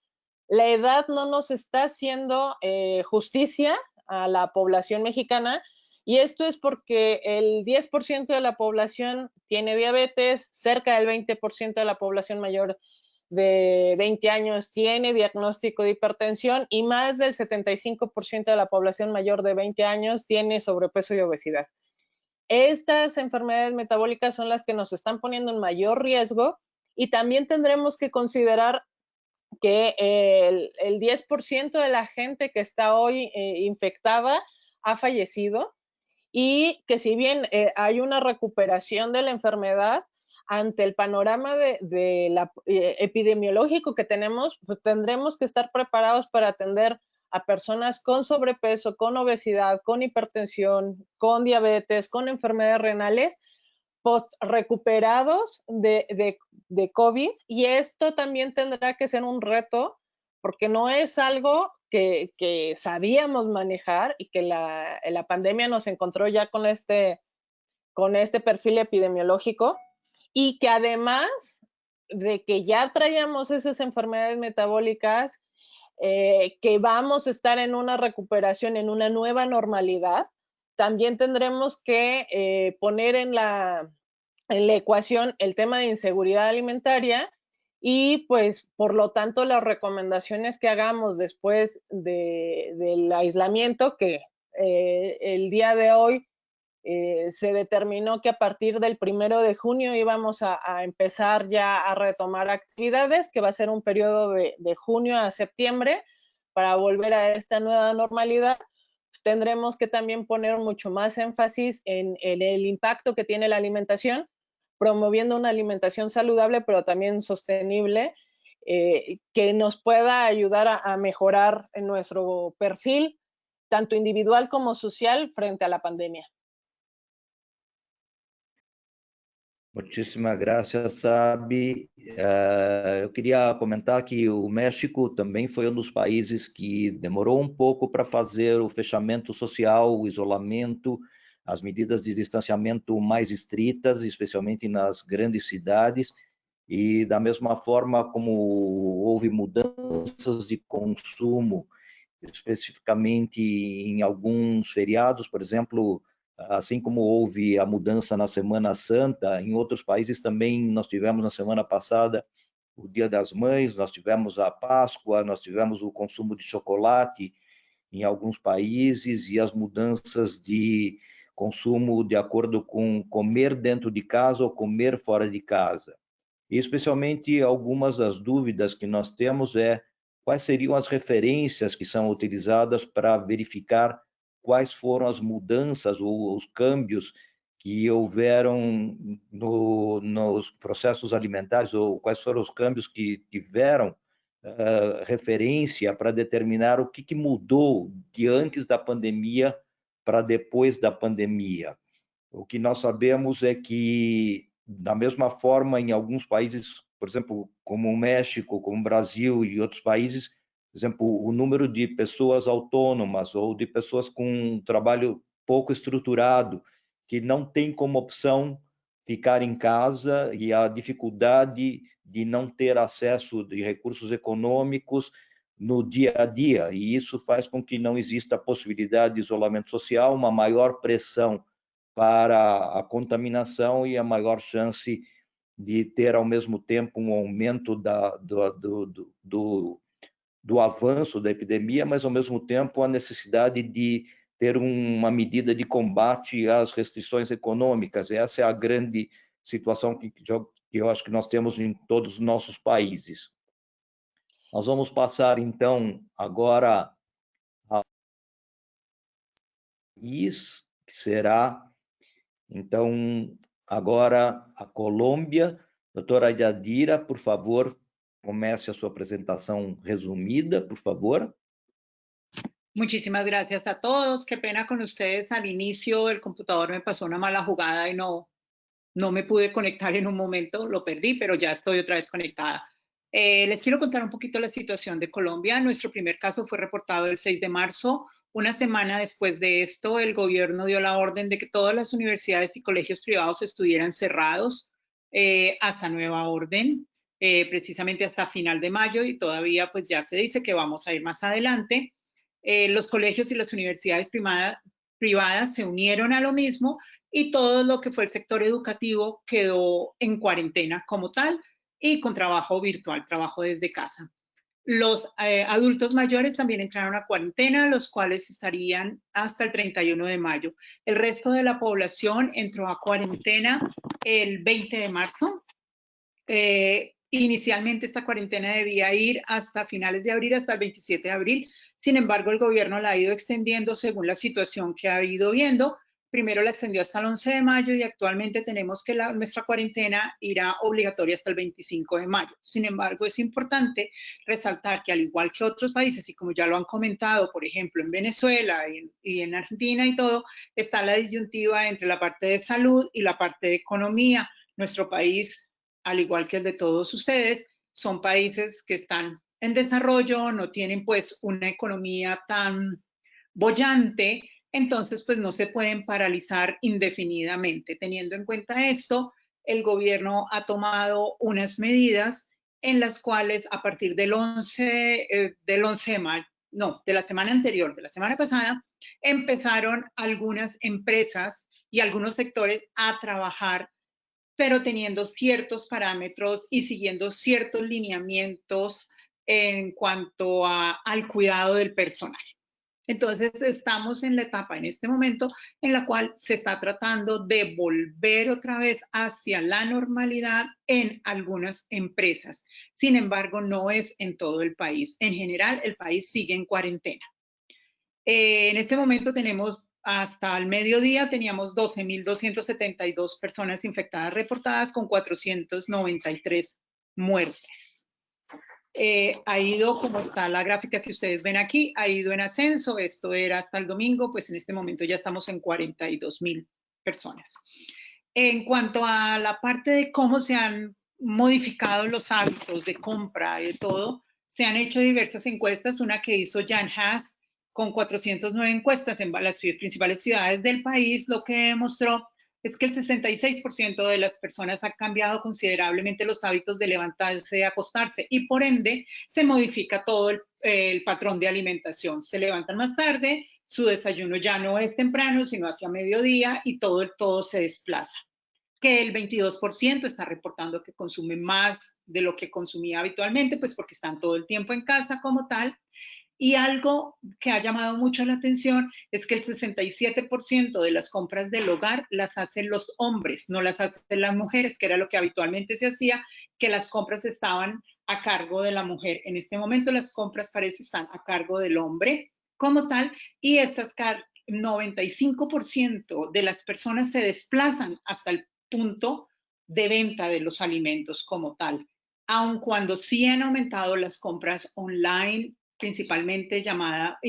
La edad no nos está haciendo justicia a la población mexicana, y esto es porque el 10% de la población tiene diabetes, cerca del 20% de la población mayor de 20 años tiene diagnóstico de hipertensión y más del 75% de la población mayor de 20 años tiene sobrepeso y obesidad. Estas enfermedades metabólicas son las que nos están poniendo en mayor riesgo, y también tendremos que considerar que el 10% de la gente que está hoy infectada ha fallecido, y que si bien hay una recuperación de la enfermedad, ante el panorama epidemiológico que tenemos, pues tendremos que estar preparados para atender a personas con sobrepeso, con obesidad, con hipertensión, con diabetes, con enfermedades renales, post recuperados de COVID, y esto también tendrá que ser un reto porque no es algo que sabíamos manejar, y que la pandemia nos encontró ya con este perfil epidemiológico, y que además de que ya traíamos esas enfermedades metabólicas, que vamos a estar en una recuperación, en una nueva normalidad, también tendremos que poner en la ecuación el tema de inseguridad alimentaria, y pues por lo tanto las recomendaciones que hagamos después del aislamiento, que el día de hoy se determinó que a partir del 1 de junio íbamos a empezar ya a retomar actividades, que va a ser un periodo de junio a septiembre para volver a esta nueva normalidad. Pues tendremos que también poner mucho más énfasis en el impacto que tiene la alimentación, promoviendo una alimentación saludable, pero también sostenible, que nos pueda ayudar a mejorar en nuestro perfil, tanto individual como social, frente a la pandemia. Muitíssimas graças, Sabi. Eu queria comentar que o México também foi um dos países que demorou um pouco para fazer o fechamento social, o isolamento, as medidas de distanciamento mais estritas, especialmente nas grandes cidades, e da mesma forma como houve mudanças de consumo, especificamente em alguns feriados, por exemplo, assim como houve a mudança na Semana Santa, em outros países também nós tivemos na semana passada o Dia das Mães, nós tivemos a Páscoa, nós tivemos o consumo de chocolate em alguns países e as mudanças de consumo de acordo com comer dentro de casa ou comer fora de casa. E especialmente algumas das dúvidas que nós temos quais seriam as referências que são utilizadas para verificar quais foram as mudanças ou os câmbios que houveram nos processos alimentares, ou quais foram os câmbios que tiveram referência para determinar o que mudou de antes da pandemia para depois da pandemia. O que nós sabemos é que, da mesma forma, em alguns países, por exemplo, como o México, como o Brasil e outros países, por exemplo, o número de pessoas autônomas ou de pessoas com um trabalho pouco estruturado, que não tem como opção ficar em casa, e a dificuldade de não ter acesso de recursos econômicos no dia a dia, e isso faz com que não exista a possibilidade de isolamento social, uma maior pressão para a contaminação e a maior chance de ter, ao mesmo tempo, um aumento do avanço da epidemia, mas, ao mesmo tempo, a necessidade de ter uma medida de combate às restrições econômicas. Essa é a grande situação que eu acho que nós temos em todos os nossos países. Nós vamos passar, então, agora ao país, que será, então, agora a Colômbia. Doutora Yadira, por favor, comece a sua apresentação resumida, por favor. Muchísimas gracias a todos. Qué pena con ustedes. Al inicio el computador me pasó una mala jugada y no me pude conectar en un momento, lo perdí, pero ya estoy otra vez conectada. Les quiero contar un poquito la situación de Colombia. Nuestro primer caso fue reportado el 6 de marzo. Una semana después de esto, el gobierno dio la orden de que todas las universidades y colegios privados estuvieran cerrados hasta nueva orden, precisamente hasta final de mayo, y todavía pues ya se dice que vamos a ir más adelante. Los colegios y las universidades privadas se unieron a lo mismo y todo lo que fue el sector educativo quedó en cuarentena como tal y con trabajo virtual, trabajo desde casa. Los adultos mayores también entraron a cuarentena, los cuales estarían hasta el 31 de mayo. El resto de la población entró a cuarentena el 20 de marzo. Inicialmente esta cuarentena debía ir hasta finales de abril, hasta el 27 de abril. Sin embargo, el gobierno la ha ido extendiendo según la situación que ha ido viendo. Primero la extendió hasta el 11 de mayo y actualmente tenemos que nuestra cuarentena irá obligatoria hasta el 25 de mayo. Sin embargo, es importante resaltar que al igual que otros países, y como ya lo han comentado, por ejemplo, en Venezuela y en Argentina y todo, está la disyuntiva entre la parte de salud y la parte de economía. Nuestro país, al igual que el de todos ustedes, son países que están en desarrollo, no tienen pues una economía tan boyante, entonces pues no se pueden paralizar indefinidamente. Teniendo en cuenta esto, el gobierno ha tomado unas medidas en las cuales a partir del 11 de mayo, no, de la semana anterior, de la semana pasada, empezaron algunas empresas y algunos sectores a trabajar, pero teniendo ciertos parámetros y siguiendo ciertos lineamientos en cuanto al cuidado del personal. Entonces, estamos en la etapa en este momento en la cual se está tratando de volver otra vez hacia la normalidad en algunas empresas. Sin embargo, no es en todo el país. En general, el país sigue en cuarentena. En este momento tenemos, hasta el mediodía, teníamos 12.272 personas infectadas reportadas con 493 muertes. Ha ido, como está la gráfica que ustedes ven aquí, ha ido en ascenso. Esto era hasta el domingo, pues en este momento ya estamos en 42.000 personas. En cuanto a la parte de cómo se han modificado los hábitos de compra y de todo, se han hecho diversas encuestas. Una que hizo Jan Haas con 409 encuestas en las principales ciudades del país, lo que demostró es que el 66% de las personas ha cambiado considerablemente los hábitos de levantarse y acostarse, y por ende se modifica todo el patrón de alimentación. Se levantan más tarde, su desayuno ya no es temprano, sino hacia mediodía, y todo se desplaza. Que el 22% está reportando que consume más de lo que consumía habitualmente, pues porque están todo el tiempo en casa como tal. Y algo que ha llamado mucho la atención es que el 67% de las compras del hogar las hacen los hombres, no las hacen las mujeres, que era lo que habitualmente se hacía, que las compras estaban a cargo de la mujer. En este momento las compras parece están a cargo del hombre como tal, y estas 95% de las personas se desplazan hasta el punto de venta de los alimentos como tal, aun cuando sí han aumentado las compras online, principalmente llamada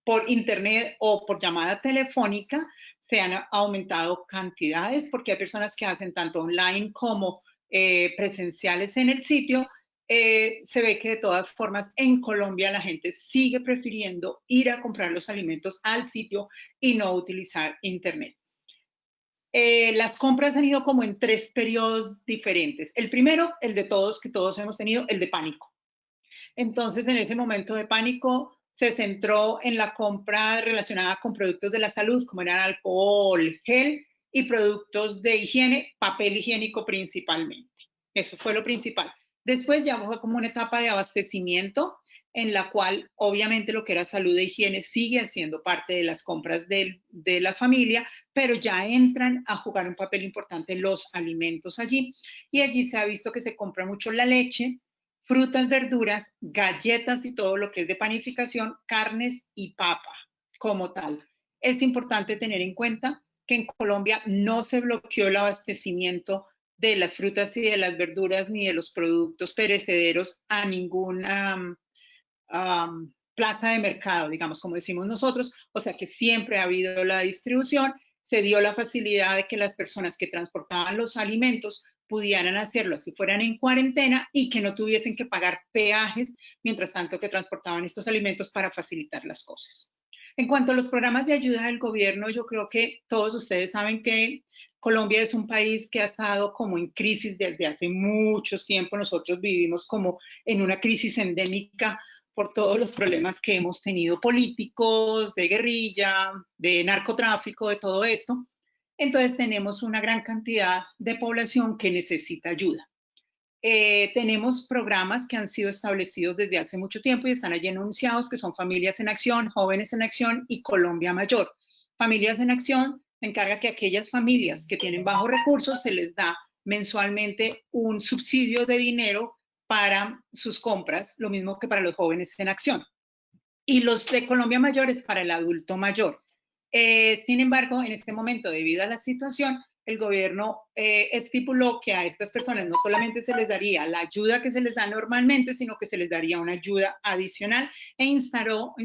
por internet o por llamada telefónica. Se han aumentado cantidades porque hay personas que hacen tanto online como presenciales en el sitio. Se ve que de todas formas en Colombia la gente sigue prefiriendo ir a comprar los alimentos al sitio y no utilizar internet. Las compras han ido como en 3 periodos diferentes. El primero, el de todos, que todos hemos tenido, el de pánico. Entonces, en ese momento de pánico, se centró en la compra relacionada con productos de la salud, como eran alcohol, gel y productos de higiene, papel higiénico principalmente. Eso fue lo principal. Después ya fue como una etapa de abastecimiento en la cual obviamente lo que era salud e higiene sigue siendo parte de las compras de la familia, pero ya entran a jugar un papel importante los alimentos allí. Y allí se ha visto que se compra mucho la leche, frutas, verduras, galletas y todo lo que es de panificación, carnes y papa como tal. Es importante tener en cuenta que en Colombia no se bloqueó el abastecimiento de las frutas y de las verduras ni de los productos perecederos a ninguna plaza de mercado, digamos, como decimos nosotros, o sea que siempre ha habido la distribución, se dio la facilidad de que las personas que transportaban los alimentos pudieran hacerlo si fueran en cuarentena y que no tuviesen que pagar peajes mientras tanto que transportaban estos alimentos para facilitar las cosas. En cuanto a los programas de ayuda del gobierno, yo creo que todos ustedes saben que Colombia es un país que ha estado como en crisis desde hace mucho tiempo. Nosotros vivimos como en una crisis endémica por todos los problemas que hemos tenido políticos, de guerrilla, de narcotráfico, de todo esto. Entonces tenemos una gran cantidad de población que necesita ayuda. Tenemos programas que han sido establecidos desde hace mucho tiempo y están allí anunciados, que son Familias en Acción, Jóvenes en Acción y Colombia Mayor. Familias en Acción se encarga que aquellas familias que tienen bajos recursos se les da mensualmente un subsidio de dinero para sus compras, lo mismo que para los Jóvenes en Acción. Y los de Colombia Mayor es para el adulto mayor. Sin embargo, en este momento, debido a la situación, el gobierno estipuló que a estas personas no solamente se les daría la ayuda que se les da normalmente, sino que se les daría una ayuda adicional e instauró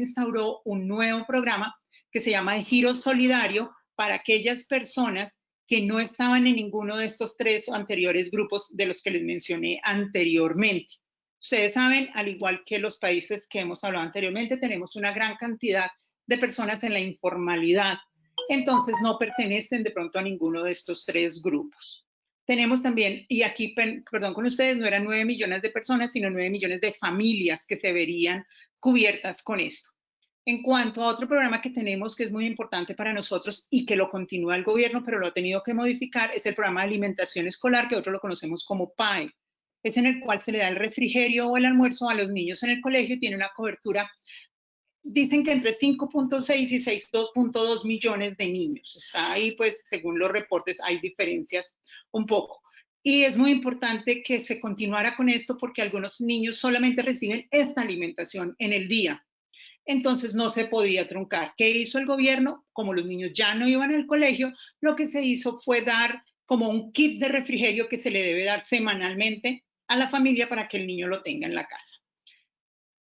un nuevo programa que se llama el Giro Solidario para aquellas personas que no estaban en ninguno de estos tres anteriores grupos de los que les mencioné anteriormente. Ustedes saben, al igual que los países que hemos hablado anteriormente, tenemos una gran cantidad de personas en la informalidad. Entonces no pertenecen de pronto a ninguno de estos tres grupos. Tenemos también, y aquí, perdón con ustedes, no eran 9 millones de personas, sino 9 millones de familias que se verían cubiertas con esto. En cuanto a otro programa que tenemos que es muy importante para nosotros y que lo continúa el gobierno, pero lo ha tenido que modificar, es el programa de alimentación escolar, que nosotros lo conocemos como PAE. Es en el cual se le da el refrigerio o el almuerzo a los niños en el colegio y tiene una cobertura, dicen que entre 5.6 y 6.2 millones de niños. Está ahí, pues, según los reportes, hay diferencias un poco. Y es muy importante que se continuara con esto porque algunos niños solamente reciben esta alimentación en el día. Entonces no se podía truncar. ¿Qué hizo el gobierno? Como los niños ya no iban al colegio, lo que se hizo fue dar como un kit de refrigerio que se le debe dar semanalmente a la familia para que el niño lo tenga en la casa.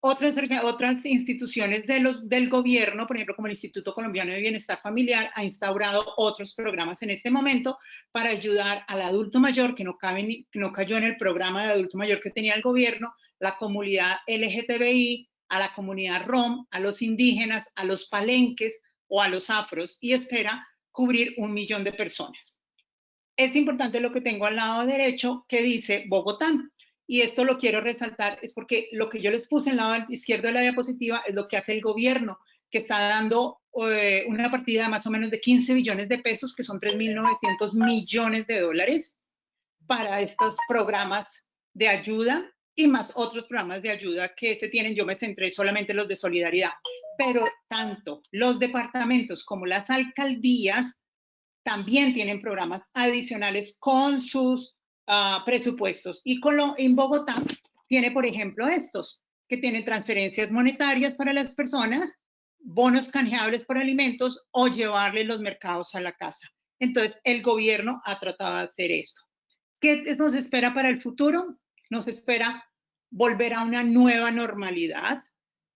Otras instituciones del gobierno, por ejemplo, como el Instituto Colombiano de Bienestar Familiar, ha instaurado otros programas en este momento para ayudar al adulto mayor que no cayó en el programa de adulto mayor que tenía el gobierno, la comunidad LGTBI, a la comunidad rom, a los indígenas, a los palenques o a los afros, y espera cubrir 1 millón de personas. Es importante lo que tengo al lado derecho que dice Bogotá. Y esto lo quiero resaltar, es porque lo que yo les puse en el lado izquierdo de la diapositiva es lo que hace el gobierno, que está dando una partida de más o menos de 15 billones de pesos, que son 3.900 millones de dólares, para estos programas de ayuda y más otros programas de ayuda que se tienen. Yo me centré solamente en los de solidaridad, pero tanto los departamentos como las alcaldías también tienen programas adicionales con sus presupuestos. Y en Bogotá tiene, por ejemplo, estos, que tienen transferencias monetarias para las personas, bonos canjeables por alimentos o llevarle los mercados a la casa. Entonces, el gobierno ha tratado de hacer esto. ¿Qué nos espera para el futuro? Nos espera volver a una nueva normalidad.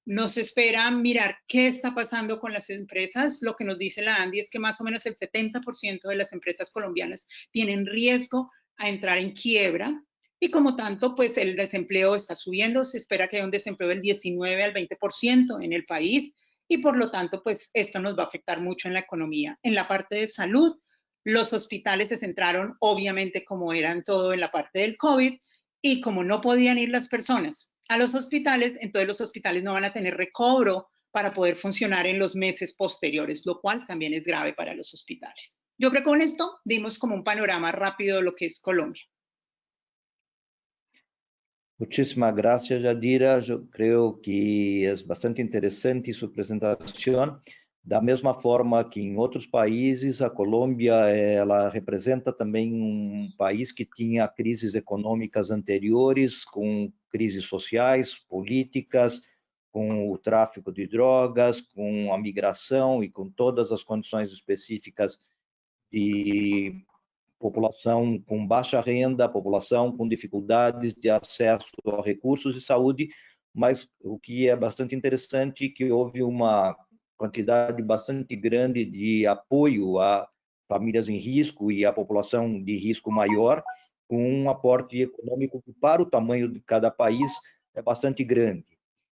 Nos espera mirar qué está pasando con las empresas. Lo que nos dice la ANDI es que más o menos el 70% de las empresas colombianas tienen riesgo a entrar en quiebra y como tanto, pues el desempleo está subiendo. Se espera que haya un desempleo del 19 al 20% en el país y por lo tanto, pues esto nos va a afectar mucho en la economía. En la parte de salud, los hospitales se centraron, obviamente, como eran todo en la parte del COVID y como no podían ir las personas a los hospitales, entonces los hospitales no van a tener recobro para poder funcionar en los meses posteriores, lo cual también es grave para los hospitales. Yo creo que con esto dimos como un panorama rápido de lo que es Colombia. Muchísimas gracias, Yadira. Yo creo que es bastante interesante su presentación. Da mesma forma que em outros países, a Colômbia ela representa também um país que tinha crises econômicas anteriores, com crises sociais, políticas, com o tráfico de drogas, com a migração e com todas as condições específicas de população com baixa renda, população com dificuldades de acesso a recursos de saúde, mas o que é bastante interessante é que houve uma quantidade bastante grande de apoio a famílias em risco e a população de risco maior, com um aporte econômico que, para o tamanho de cada país, é bastante grande.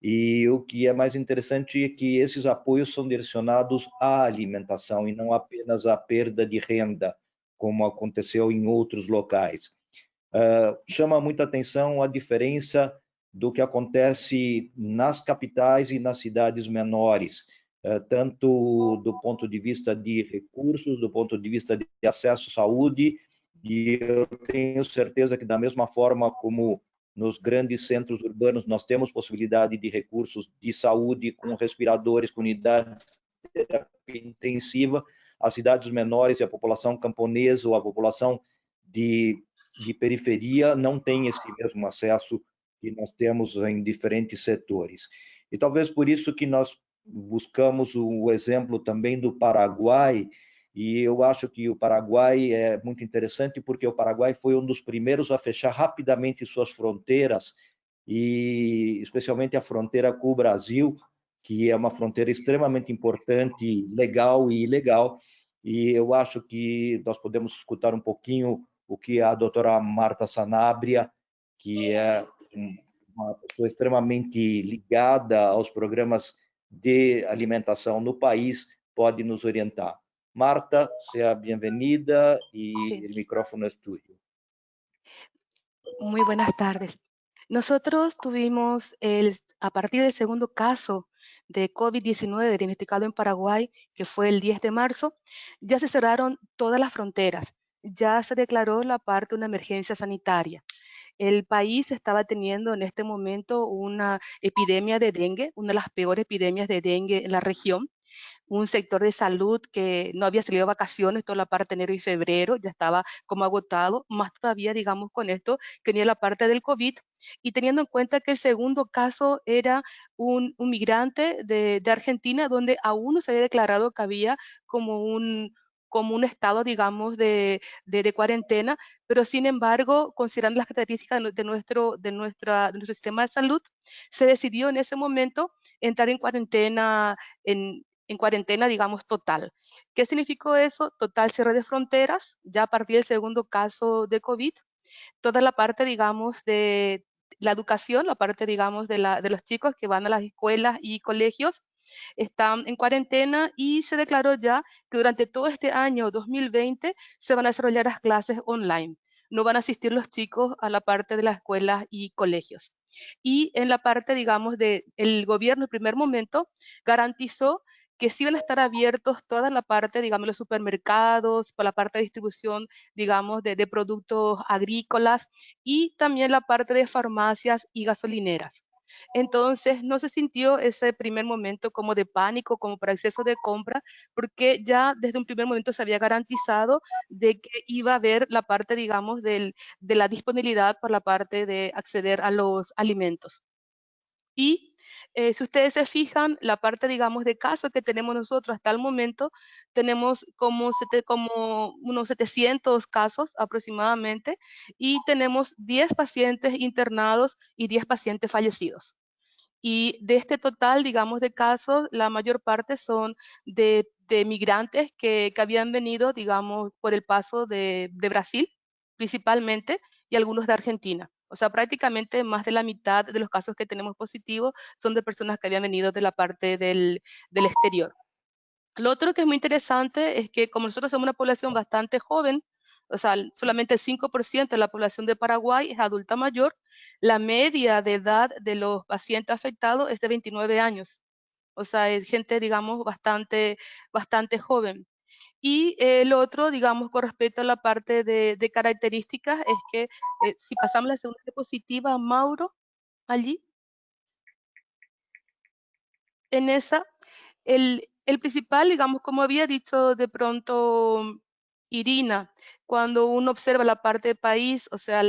E o que é mais interessante é que esses apoios são direcionados à alimentação e não apenas à perda de renda, como aconteceu em outros locais. Chama muita atenção a diferença do que acontece nas capitais e nas cidades menores, tanto do ponto de vista de recursos, do ponto de vista de acesso à saúde, e eu tenho certeza que, da mesma forma como nos grandes centros urbanos nós temos possibilidade de recursos de saúde com respiradores, com unidades de terapia intensiva, as cidades menores e a população camponesa ou a população de periferia não tem esse mesmo acesso que nós temos em diferentes setores. E talvez por isso que nós buscamos o exemplo também do Paraguai, e eu acho que o Paraguai é muito interessante porque o Paraguai foi um dos primeiros a fechar rapidamente suas fronteiras, e especialmente a fronteira com o Brasil, que é uma fronteira extremamente importante, legal e ilegal, e eu acho que nós podemos escutar um pouquinho o que a doutora Marta Sanabria, que é uma pessoa extremamente ligada aos programas de alimentação no país, pode nos orientar. Marta, sea bienvenida y Sí. el micrófono es tuyo. Muy buenas tardes. Nosotros tuvimos, a partir del segundo caso de COVID-19 diagnosticado en Paraguay, que fue el 10 de marzo, ya se cerraron todas las fronteras, ya se declaró la parte de una emergencia sanitaria. El país estaba teniendo en este momento una epidemia de dengue, una de las peores epidemias de dengue en la región. Un sector de salud que no había salido de vacaciones toda la parte de enero y febrero, ya estaba como agotado, más todavía, digamos, con esto, que venía la parte del COVID, y teniendo en cuenta que el segundo caso era un migrante de Argentina, donde aún no se había declarado que había como un estado, digamos, de cuarentena, pero sin embargo, considerando las características de nuestro sistema de salud, se decidió en ese momento entrar en cuarentena, digamos, total. ¿Qué significó eso? Total cierre de fronteras, ya a partir del segundo caso de COVID, toda la parte, digamos, de la educación, la parte, digamos, de los chicos que van a las escuelas y colegios, están en cuarentena, y se declaró ya que durante todo este año 2020 se van a desarrollar las clases online. No van a asistir los chicos a la parte de las escuelas y colegios. Y en la parte, digamos, el gobierno, en el primer momento, garantizó que sí van a estar abiertos toda la parte, digamos, los supermercados, para la parte de distribución, digamos, de productos agrícolas, y también la parte de farmacias y gasolineras. Entonces, no se sintió ese primer momento como de pánico, como para exceso de compra, porque ya desde un primer momento se había garantizado de que iba a haber la parte, digamos, de la disponibilidad por la parte de acceder a los alimentos. Y si ustedes se fijan, la parte, digamos, de casos que tenemos nosotros hasta el momento, tenemos como unos 700 casos aproximadamente, y tenemos 10 pacientes internados y 10 pacientes fallecidos. Y de este total, digamos, de casos, la mayor parte son de migrantes que habían venido, digamos, por el paso de Brasil, principalmente, y algunos de Argentina. O sea, prácticamente más de la mitad de los casos que tenemos positivos son de personas que habían venido de la parte del exterior. Lo otro que es muy interesante es que como nosotros somos una población bastante joven, o sea, solamente el 5% de la población de Paraguay es adulta mayor, la media de edad de los pacientes afectados es de 29 años. O sea, es gente, digamos, bastante joven. Y lo otro, digamos, con respecto a la parte de características, es que si pasamos la segunda diapositiva, Mauro, allí, en esa, el principal, digamos, como había dicho de pronto Irina, cuando uno observa la parte del país, o sea,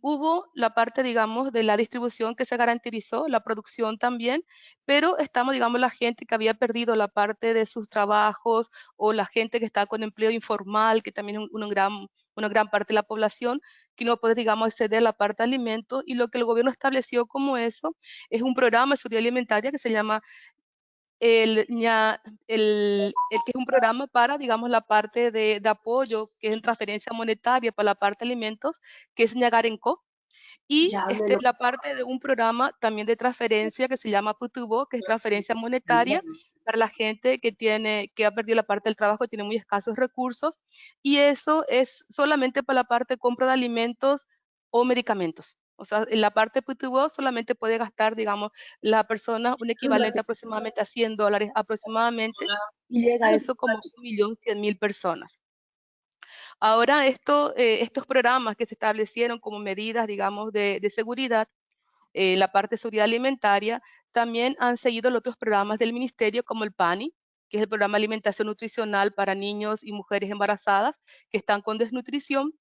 hubo la parte, digamos, de la distribución que se garantizó, la producción también, pero estamos, digamos, la gente que había perdido la parte de sus trabajos o la gente que está con empleo informal, que también es una gran parte de la población, que no puede, digamos, acceder a la parte de alimentos, y lo que el gobierno estableció como eso es un programa de seguridad alimentaria que se llama que es un programa para, digamos, la parte de apoyo, que es en transferencia monetaria para la parte de alimentos, que es Ñagarenco, y la parte de un programa también de transferencia que se llama Putubo, que es transferencia monetaria para la gente que ha perdido la parte del trabajo, tiene muy escasos recursos, y eso es solamente para la parte de compra de alimentos o medicamentos. O sea, en la parte Putubo solamente puede gastar, digamos, la persona un equivalente aproximadamente a $100 aproximadamente, y llega a eso como 1.100.000 personas. Ahora estos programas que se establecieron como medidas, digamos, de seguridad, la parte de seguridad alimentaria, también han seguido los otros programas del ministerio como el PANI, que es el programa de alimentación nutricional para niños y mujeres embarazadas que están con desnutrición.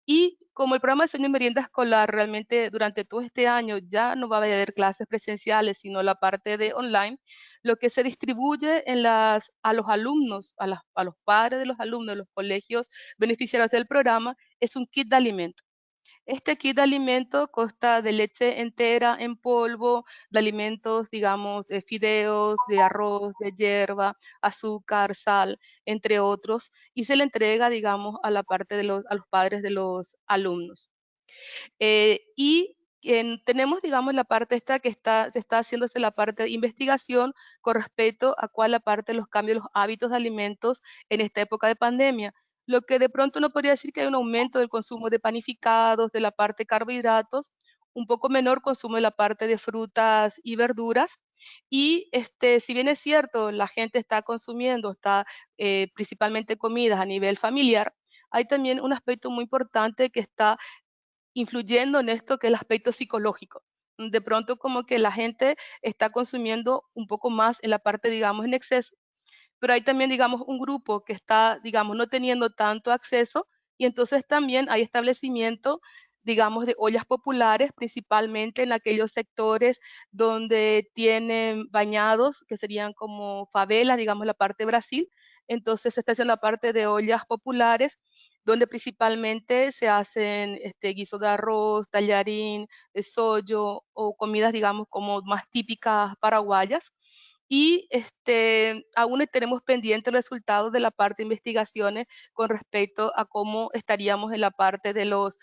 Y como el programa de sueño y merienda escolar realmente durante todo este año ya no va a haber clases presenciales, sino la parte de online, lo que se distribuye a los alumnos, a los padres de los alumnos de los colegios beneficiarios del programa, es un kit de alimentos. Este kit de alimentos consta de leche entera en polvo, de alimentos, digamos, fideos, de arroz, de hierba, azúcar, sal, entre otros, y se le entrega, digamos, a la parte a los padres de los alumnos. Tenemos, digamos, la parte esta que se está haciéndose la parte de investigación con respecto a cuál la parte de los cambios de los hábitos de alimentos en esta época de pandemia. Lo que de pronto uno podría decir que hay un aumento del consumo de panificados, de la parte de carbohidratos, un poco menor consumo de la parte de frutas y verduras. Y si bien es cierto, la gente está consumiendo, principalmente comidas a nivel familiar, hay también un aspecto muy importante que está influyendo en esto, que es el aspecto psicológico. De pronto como que la gente está consumiendo un poco más en la parte, digamos, en exceso, pero hay también, digamos, un grupo que está, digamos, no teniendo tanto acceso, y entonces también hay establecimiento, digamos, de ollas populares, principalmente en aquellos sectores donde tienen bañados, que serían como favelas, digamos, la parte de Brasil. Entonces se está haciendo la parte de ollas populares, donde principalmente se hacen guiso de arroz, tallarín, sollo, o comidas, digamos, como más típicas paraguayas. Y aún tenemos pendientes los resultados de la parte de investigaciones con respecto a cómo estaríamos en la parte de los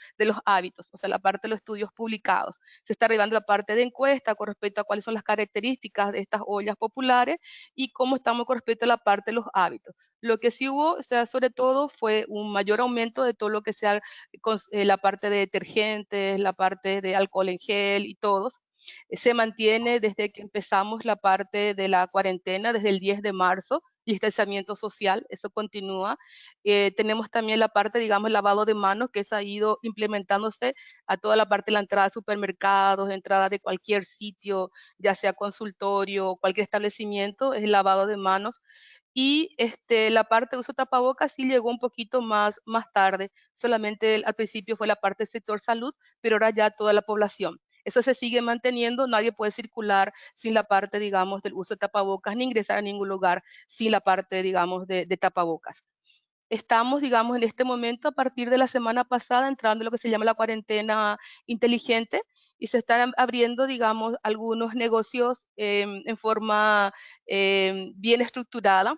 hábitos, o sea, la parte de los estudios publicados. Se está arribando la parte de encuesta con respecto a cuáles son las características de estas ollas populares y cómo estamos con respecto a la parte de los hábitos. Lo que sí hubo, o sea, sobre todo, fue un mayor aumento de todo lo que sea la parte de detergentes, la parte de alcohol en gel y todos. Se mantiene desde que empezamos la parte de la cuarentena, desde el 10 de marzo, distanciamiento social, eso continúa. Tenemos también la parte, digamos, lavado de manos, que se ha ido implementándose a toda la parte de la entrada de supermercados, entrada de cualquier sitio, ya sea consultorio, cualquier establecimiento, es el lavado de manos. Y la parte de uso de tapabocas sí llegó un poquito más tarde, solamente al principio fue la parte del sector salud, pero ahora ya toda la población. Eso se sigue manteniendo, nadie puede circular sin la parte, digamos, del uso de tapabocas, ni ingresar a ningún lugar sin la parte, digamos, de tapabocas. Estamos, digamos, en este momento, a partir de la semana pasada, entrando en lo que se llama la cuarentena inteligente, y se están abriendo, digamos, algunos negocios en forma bien estructurada.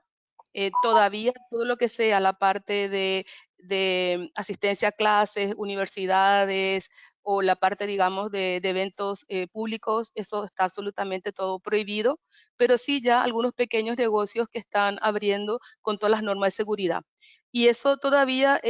Todavía todo lo que sea la parte de asistencia a clases, universidades, o la parte, digamos, de eventos públicos, eso está absolutamente todo prohibido, pero sí ya algunos pequeños negocios que están abriendo con todas las normas de seguridad. Y eso todavía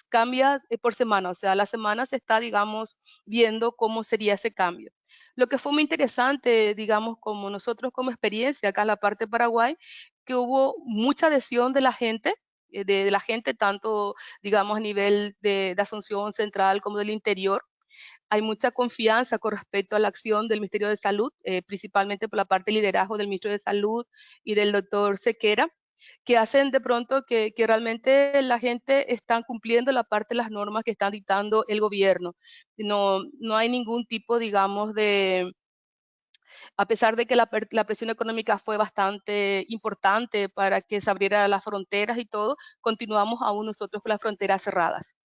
cambia por semana, o sea, a la semana se está, digamos, viendo cómo sería ese cambio. Lo que fue muy interesante, digamos, como nosotros como experiencia acá en la parte de Paraguay, que hubo mucha adhesión de la gente, tanto, digamos, a nivel de Asunción Central como del interior. Hay mucha confianza con respecto a la acción del Ministerio de Salud, principalmente por la parte de liderazgo del Ministerio de Salud y del doctor Sequera, que hacen de pronto que realmente la gente está cumpliendo la parte de las normas que están dictando el gobierno. No hay ningún tipo, digamos, a pesar de que la presión económica fue bastante importante para que se abrieran las fronteras y todo, continuamos aún nosotros con las fronteras cerradas.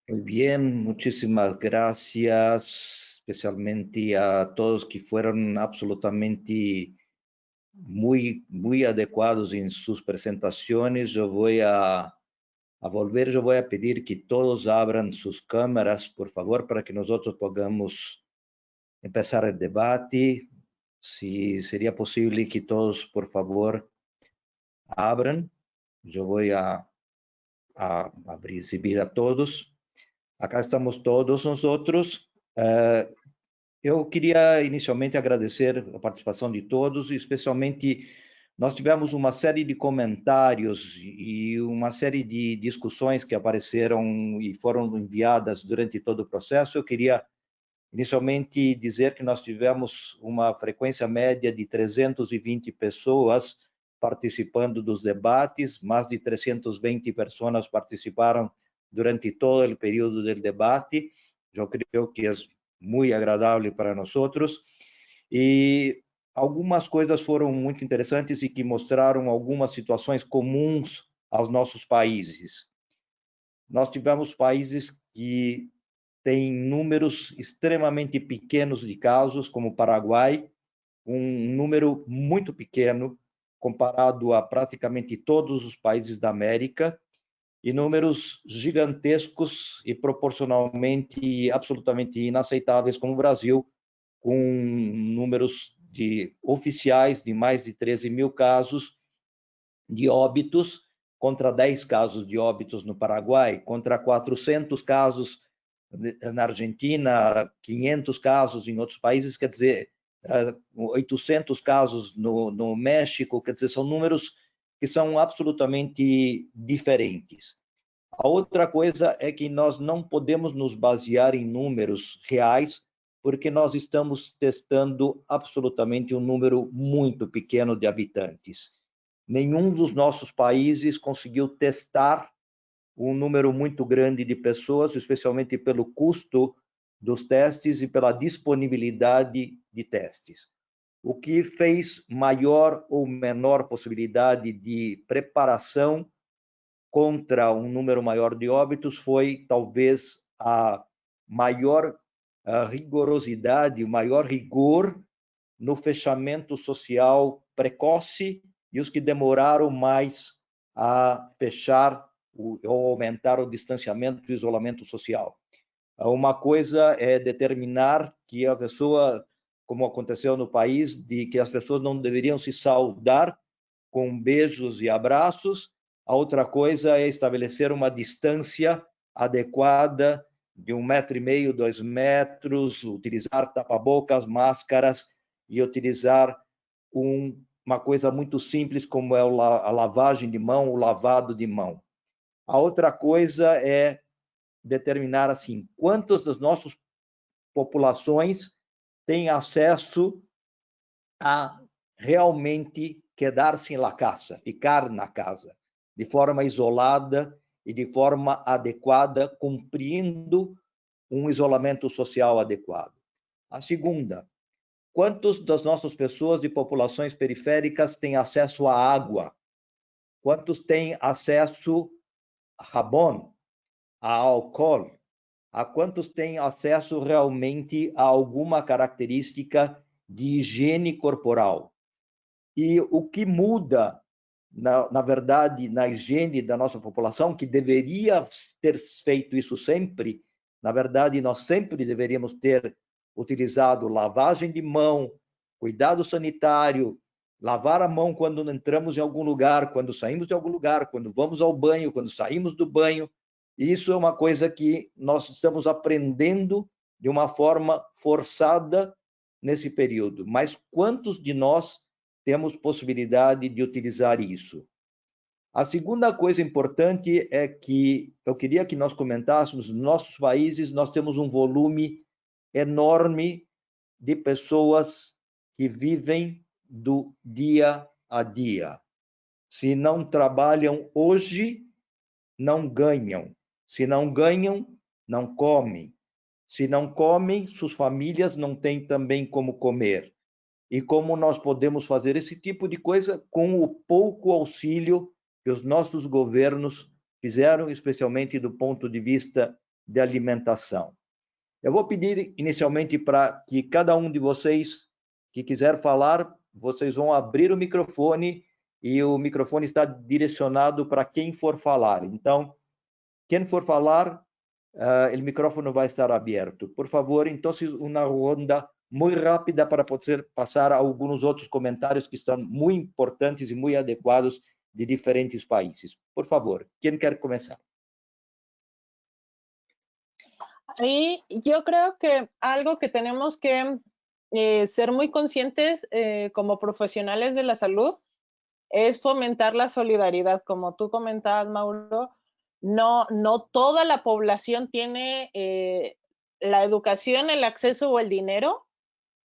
Muy bien, muchísimas gracias, especialmente a todos que fueron absolutamente muy adecuados en sus presentaciones. Yo voy a volver, yo voy a pedir que todos abran sus cámaras, por favor, para que nosotros podamos empezar el debate. Si sería posible que todos, por favor, abran. Yo voy a recibir a todos. Acá estamos todos nosotros. Eu queria inicialmente agradecer a participação de todos, e especialmente nós tivemos uma série de comentários e uma série de discussões que apareceram e foram enviadas durante todo o processo. Eu queria inicialmente dizer que nós tivemos uma frequência média de 320 pessoas participando dos debates, mais de 320 pessoas participaram durante todo o período do debate. Eu creio que é muito agradável para nós. E algumas coisas foram muito interessantes e que mostraram algumas situações comuns aos nossos países. Nós tivemos países que têm números extremamente pequenos de casos, como o Paraguai, um número muito pequeno comparado a praticamente todos os países da América, e números gigantescos e proporcionalmente absolutamente inaceitáveis, como o Brasil, com números oficiais de mais de 13 mil casos de óbitos, contra 10 casos de óbitos no Paraguai, contra 400 casos na Argentina, 500 casos em outros países, quer dizer, 800 casos no México, quer dizer, são números que são absolutamente diferentes. A outra coisa é que nós não podemos nos basear em números reais, porque nós estamos testando absolutamente um número muito pequeno de habitantes. Nenhum dos nossos países conseguiu testar um número muito grande de pessoas, especialmente pelo custo dos testes e pela disponibilidade de testes. O que fez maior ou menor possibilidade de preparação contra um número maior de óbitos foi, talvez, a maior rigorosidade, o maior rigor no fechamento social precoce e os que demoraram mais a fechar ou aumentar o distanciamento e o isolamento social. Uma coisa é determinar que a pessoa, como aconteceu no país, de que as pessoas não deveriam se saudar com beijos e abraços. A outra coisa é estabelecer uma distância adequada de 1,5 metro, 2 metros, utilizar tapa-bocas, máscaras e utilizar uma coisa muito simples como é a lavagem de mão, o lavado de mão. A outra coisa é determinar assim, quantas das nossas populações têm acesso a realmente quedar-se na casa, ficar na casa, de forma isolada e de forma adequada, cumprindo um isolamento social adequado. A segunda, quantas das nossas pessoas de populações periféricas têm acesso à água? Quantos têm acesso a sabão, a álcool? A quantos têm acesso realmente a alguma característica de higiene corporal? E o que muda, na verdade, na higiene da nossa população, que deveria ter feito isso sempre, na verdade, nós sempre deveríamos ter utilizado lavagem de mão, cuidado sanitário, lavar a mão quando entramos em algum lugar, quando saímos de algum lugar, quando vamos ao banho, quando saímos do banho. Isso é uma coisa que nós estamos aprendendo de uma forma forçada nesse período. Mas quantos de nós temos possibilidade de utilizar isso? A segunda coisa importante é que eu queria que nós comentássemos, nos nossos países, nós temos um volume enorme de pessoas que vivem do dia a dia. Se não trabalham hoje, não ganham. Se não ganham, não comem. Se não comem, suas famílias não têm também como comer. E como nós podemos fazer esse tipo de coisa com o pouco auxílio que os nossos governos fizeram, especialmente do ponto de vista de alimentação. Eu vou pedir inicialmente para que cada um de vocês que quiser falar, vocês vão abrir o microfone e o microfone está direcionado para quem for falar. Então, quem for falar, o microfone vai estar aberto. Por favor, então, uma ronda muito rápida para poder passar a alguns outros comentários que estão muito importantes e muito adequados de diferentes países. Por favor, quem quer começar? Y yo creo que algo que tenemos que ser muy conscientes como profesionales de la salud es fomentar la solidaridad. Como tú comentabas, Mauro, no toda la población tiene la educación, el acceso o el dinero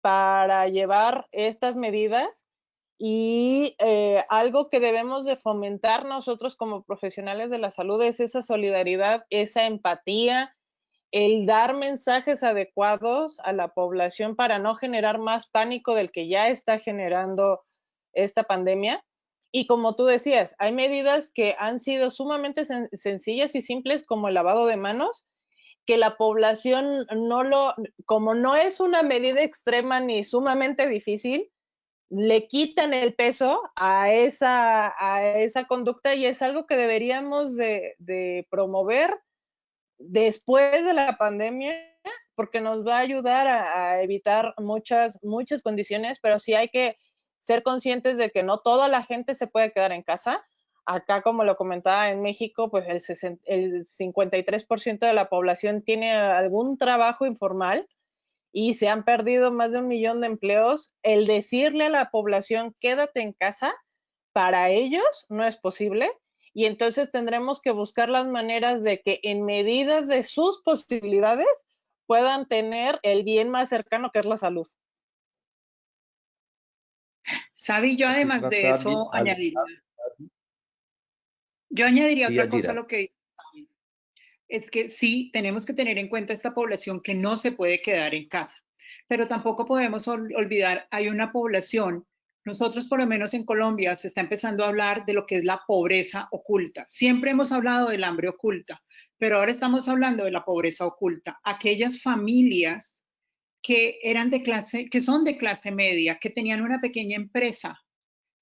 para llevar estas medidas, y algo que debemos de fomentar nosotros como profesionales de la salud es esa solidaridad, esa empatía, el dar mensajes adecuados a la población para no generar más pánico del que ya está generando esta pandemia. Y como tú decías, hay medidas que han sido sumamente sencillas y simples, como el lavado de manos, que la población como no es una medida extrema ni sumamente difícil, le quitan el peso a esa conducta, y es algo que deberíamos de promover después de la pandemia, porque nos va a ayudar a evitar muchas condiciones, pero sí hay que ser conscientes de que no toda la gente se puede quedar en casa. Acá, como lo comentaba, en México, pues el 53% de la población tiene algún trabajo informal y se han perdido más de 1 millón de empleos. El decirle a la población, quédate en casa, para ellos no es posible. Y entonces tendremos que buscar las maneras de que en medida de sus posibilidades puedan tener el bien más cercano, que es la salud. Sabi, yo además de eso añadiría otra cosa a lo que dice Sabi. Es que sí, tenemos que tener en cuenta esta población que no se puede quedar en casa, pero tampoco podemos olvidar, hay una población. Nosotros, por lo menos en Colombia, se está empezando a hablar de lo que es la pobreza oculta. Siempre hemos hablado del hambre oculta, pero ahora estamos hablando de la pobreza oculta. Aquellas familias que son de clase media, que tenían una pequeña empresa,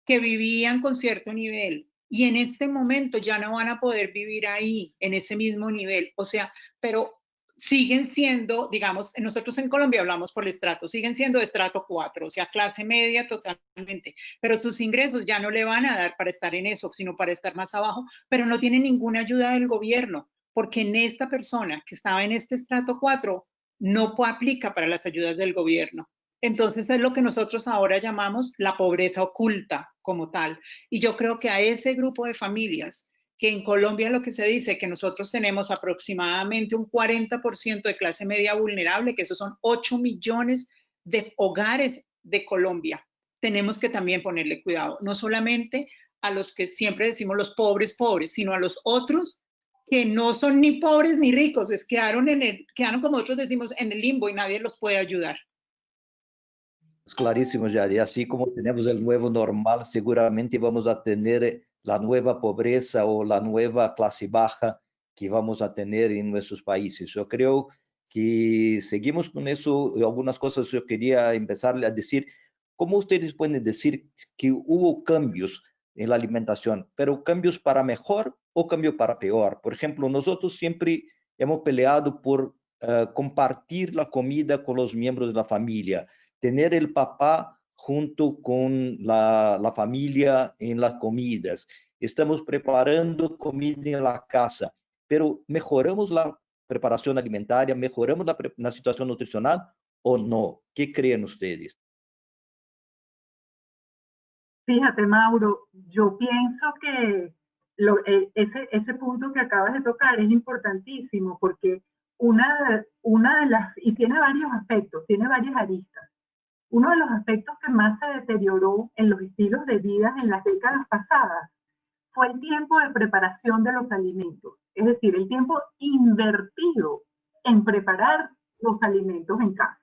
que vivían con cierto nivel, y en este momento ya no van a poder vivir ahí, en ese mismo nivel. O sea, pero siguen siendo, digamos, nosotros en Colombia hablamos por el estrato, siguen siendo de estrato 4, o sea, clase media totalmente, pero sus ingresos ya no le van a dar para estar en eso, sino para estar más abajo, pero no tienen ninguna ayuda del gobierno, porque en esta persona que estaba en este estrato 4 no aplica para las ayudas del gobierno. Entonces es lo que nosotros ahora llamamos la pobreza oculta como tal. Y yo creo que a ese grupo de familias, que en Colombia lo que se dice, que nosotros tenemos aproximadamente un 40% de clase media vulnerable, que esos son 8 millones de hogares de Colombia, tenemos que también ponerle cuidado, no solamente a los que siempre decimos los pobres, sino a los otros que no son ni pobres ni ricos, quedaron como nosotros decimos, en el limbo, y nadie los puede ayudar. Clarísimo, Yari. Así como tenemos el nuevo normal, seguramente vamos a tener la nueva pobreza o la nueva clase baja que vamos a tener en nuestros países. Yo creo que seguimos con eso. Algunas cosas yo quería empezar a decir. ¿Cómo ustedes pueden decir que hubo cambios en la alimentación, pero cambios para mejor o cambios para peor? Por ejemplo, nosotros siempre hemos peleado por compartir la comida con los miembros de la familia, tener el papá junto con la familia en las comidas. Estamos preparando comida en la casa, pero ¿mejoramos la preparación alimentaria? ¿Mejoramos la situación nutricional o no? ¿Qué creen ustedes? Fíjate, Mauro, yo pienso que ese punto que acabas de tocar es importantísimo, porque y tiene varios aspectos, tiene varias aristas. Uno de los aspectos que más se deterioró en los estilos de vida en las décadas pasadas fue el tiempo de preparación de los alimentos, es decir, el tiempo invertido en preparar los alimentos en casa.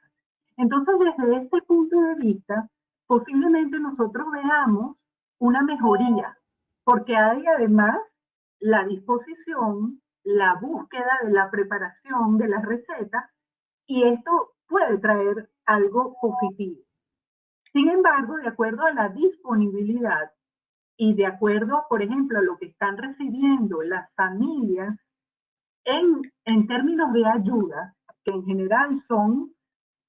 Entonces, desde este punto de vista, posiblemente nosotros veamos una mejoría, porque hay además la disposición, la búsqueda de la preparación de las recetas, y esto puede traer algo positivo. Sin embargo, de acuerdo a la disponibilidad y de acuerdo, por ejemplo, a lo que están recibiendo las familias en términos de ayuda, que en general son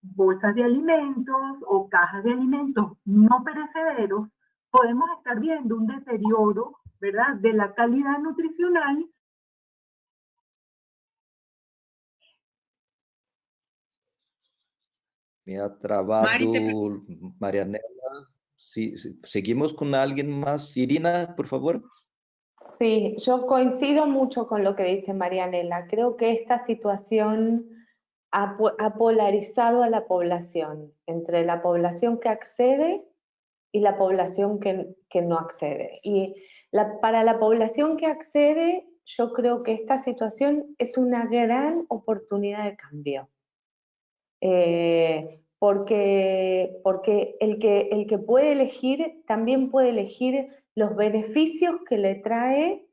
bolsas de alimentos o cajas de alimentos no perecederos, podemos estar viendo un deterioro, ¿verdad?, de la calidad nutricional. Me ha trabado Marianela. Sí, seguimos con alguien más. Irina, por favor. Sí, yo coincido mucho con lo que dice Marianela. Creo que esta situación ha polarizado a la población, entre la población que accede y la población que no accede. Y para la población que accede, yo creo que esta situación es una gran oportunidad de cambio. Porque el que puede elegir también puede elegir los beneficios que le trae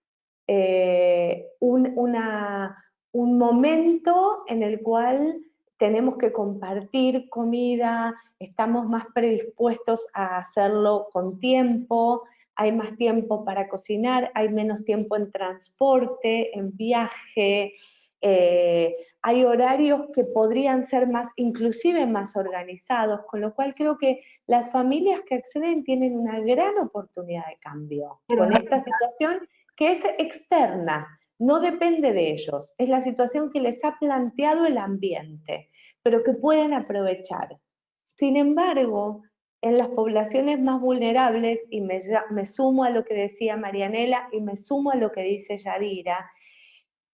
un momento en el cual tenemos que compartir comida, estamos más predispuestos a hacerlo con tiempo, hay más tiempo para cocinar, hay menos tiempo en transporte, en viaje, hay horarios que podrían ser inclusive más organizados, con lo cual creo que las familias que acceden tienen una gran oportunidad de cambio con esta situación que es externa, no depende de ellos, es la situación que les ha planteado el ambiente, pero que pueden aprovechar. Sin embargo, en las poblaciones más vulnerables, y me sumo a lo que decía Marianela y me sumo a lo que dice Yadira,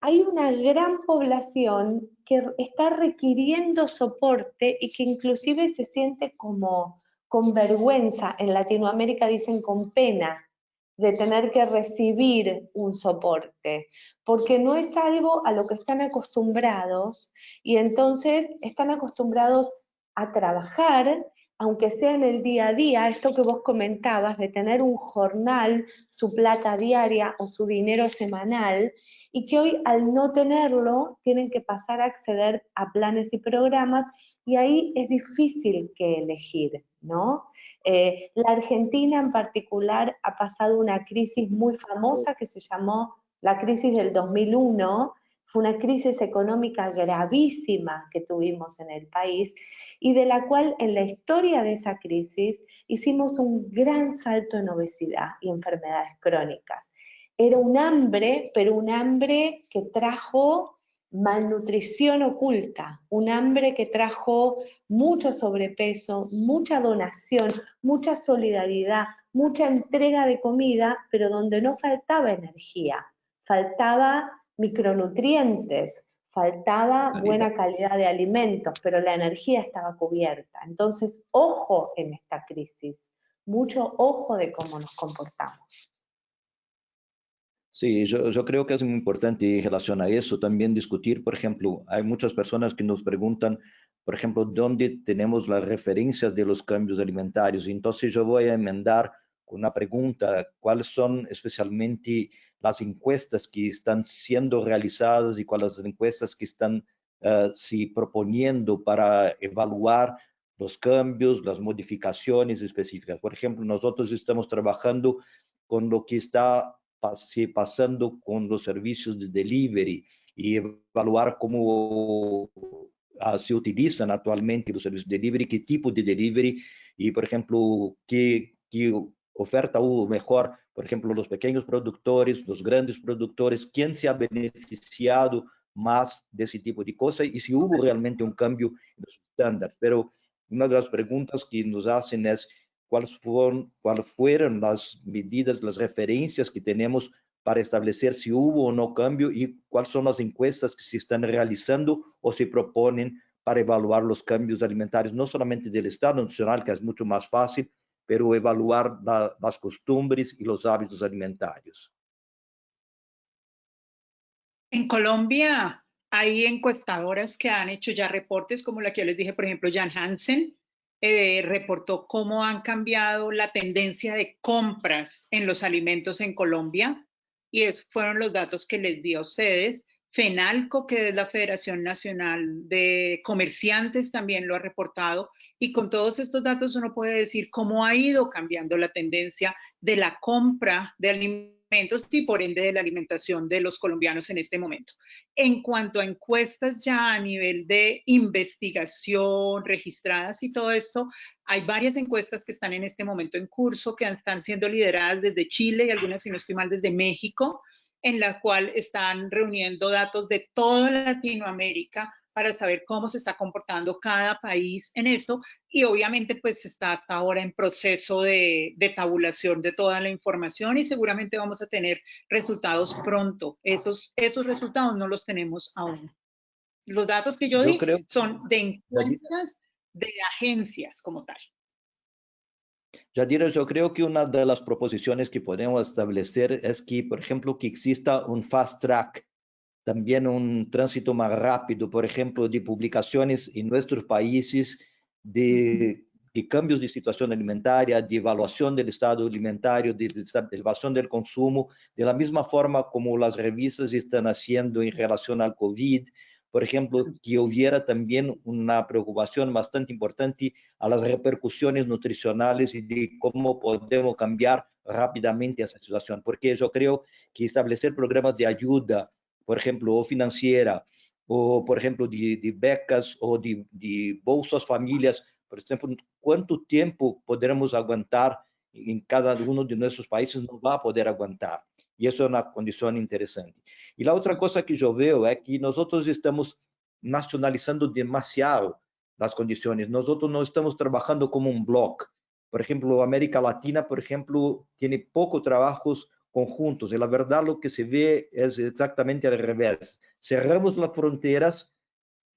hay una gran población que está requiriendo soporte y que inclusive se siente como con vergüenza, en Latinoamérica dicen con pena, de tener que recibir un soporte, porque no es algo a lo que están acostumbrados y entonces están acostumbrados a trabajar, aunque sea en el día a día, esto que vos comentabas de tener un jornal, su plata diaria o su dinero semanal, y que hoy al no tenerlo tienen que pasar a acceder a planes y programas y ahí es difícil que elegir, ¿no? La Argentina en particular ha pasado una crisis muy famosa que se llamó la crisis del 2001, fue una crisis económica gravísima que tuvimos en el país y de la cual en la historia de esa crisis hicimos un gran salto en obesidad y enfermedades crónicas. Era un hambre, pero un hambre que trajo malnutrición oculta, un hambre que trajo mucho sobrepeso, mucha donación, mucha solidaridad, mucha entrega de comida, pero donde no faltaba energía, faltaba micronutrientes, faltaba buena calidad de alimentos, pero la energía estaba cubierta. Entonces, ojo en esta crisis, mucho ojo de cómo nos comportamos. Sí, yo creo que es muy importante en relación a eso también discutir, por ejemplo, hay muchas personas que nos preguntan, por ejemplo, dónde tenemos las referencias de los cambios alimentarios. Entonces yo voy a enmendar con una pregunta, ¿cuáles son especialmente las encuestas que están siendo realizadas y cuáles las encuestas que están proponiendo para evaluar los cambios, las modificaciones específicas? Por ejemplo, nosotros estamos trabajando con lo que está pasando con los servicios de delivery y evaluar cómo se utilizan actualmente los servicios de delivery, qué tipo de delivery y, por ejemplo, qué oferta hubo mejor, por ejemplo, los pequeños productores, los grandes productores, quién se ha beneficiado más de ese tipo de cosas y si hubo realmente un cambio en los estándares. Pero una de las preguntas que nos hacen es, ¿cuáles fueron las medidas, las referencias que tenemos para establecer si hubo o no cambio y cuáles son las encuestas que se están realizando o se proponen para evaluar los cambios alimentarios, no solamente del Estado Nacional, que es mucho más fácil, pero evaluar las costumbres y los hábitos alimentarios. En Colombia hay encuestadoras que han hecho ya reportes, como la que yo les dije, por ejemplo, Jan Hansen reportó cómo han cambiado la tendencia de compras en los alimentos en Colombia, y esos fueron los datos que les di a ustedes. FENALCO, que es la Federación Nacional de Comerciantes, también lo ha reportado, y con todos estos datos uno puede decir cómo ha ido cambiando la tendencia de la compra de alimentos y por ende de la alimentación de los colombianos en este momento. En cuanto a encuestas ya a nivel de investigación, registradas y todo esto, hay varias encuestas que están en este momento en curso, que están siendo lideradas desde Chile y algunas, si no estoy mal, desde México, en la cual están reuniendo datos de toda Latinoamérica para saber cómo se está comportando cada país en esto, y obviamente pues está hasta ahora en proceso de tabulación de toda la información y seguramente vamos a tener resultados pronto. Esos resultados no los tenemos aún. Los datos que yo di son de encuestas de agencias como tal. Yadira, yo creo que una de las proposiciones que podemos establecer es que, por ejemplo, que exista un fast track, también un tránsito más rápido, por ejemplo, de publicaciones en nuestros países de cambios de situación alimentaria, de evaluación del estado alimentario, de evaluación del consumo, de la misma forma como las revistas están haciendo en relación al COVID. Por ejemplo, que hubiera también una preocupación bastante importante a las repercusiones nutricionales y de cómo podemos cambiar rápidamente esa situación, porque yo creo que establecer programas de ayuda, por ejemplo, o financiera, o por ejemplo, de becas o de bolsas familias, por ejemplo, ¿cuánto tiempo podremos aguantar en cada uno de nuestros países? No va a poder aguantar. Y eso es una condición interesante. Y la otra cosa que yo veo es que nosotros estamos nacionalizando demasiado las condiciones. Nosotros no estamos trabajando como un bloque. Por ejemplo, América Latina, por ejemplo, tiene pocos trabajos conjuntos, y la verdad lo que se ve es exactamente al revés. Cerramos las fronteras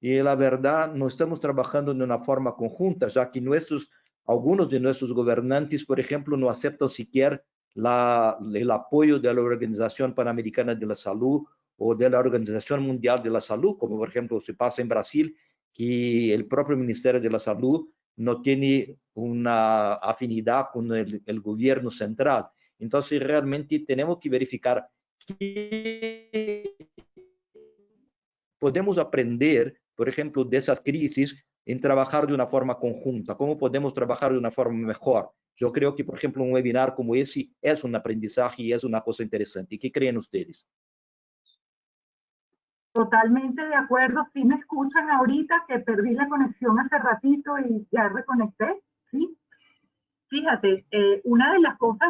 y la verdad no estamos trabajando de una forma conjunta, ya que algunos de nuestros gobernantes, por ejemplo, no aceptan siquiera el apoyo de la Organización Panamericana de la Salud o de la Organización Mundial de la Salud, como por ejemplo se pasa en Brasil, que el propio Ministerio de la Salud no tiene una afinidad con el gobierno central. Entonces, realmente tenemos que verificar qué podemos aprender, por ejemplo, de esas crisis en trabajar de una forma conjunta, cómo podemos trabajar de una forma mejor. Yo creo que, por ejemplo, un webinar como ese es un aprendizaje y es una cosa interesante. ¿Qué creen ustedes? Totalmente de acuerdo. ¿Sí me escuchan ahorita? Que perdí la conexión hace ratito y ya reconecté, ¿sí? Fíjate, una de las cosas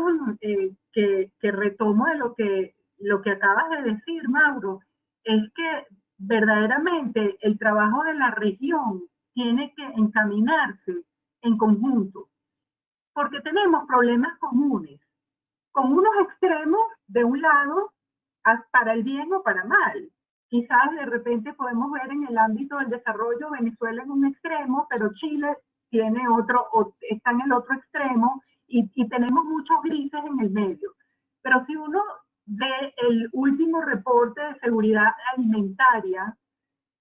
que retomo de lo que acabas de decir, Mauro, es que verdaderamente el trabajo de la región tiene que encaminarse en conjunto, porque tenemos problemas comunes, con unos extremos de un lado para el bien o para mal. Quizás de repente podemos ver en el ámbito del desarrollo Venezuela en un extremo, pero Chile tiene está en el otro extremo y tenemos muchos grises en el medio. Pero si uno ve el último reporte de seguridad alimentaria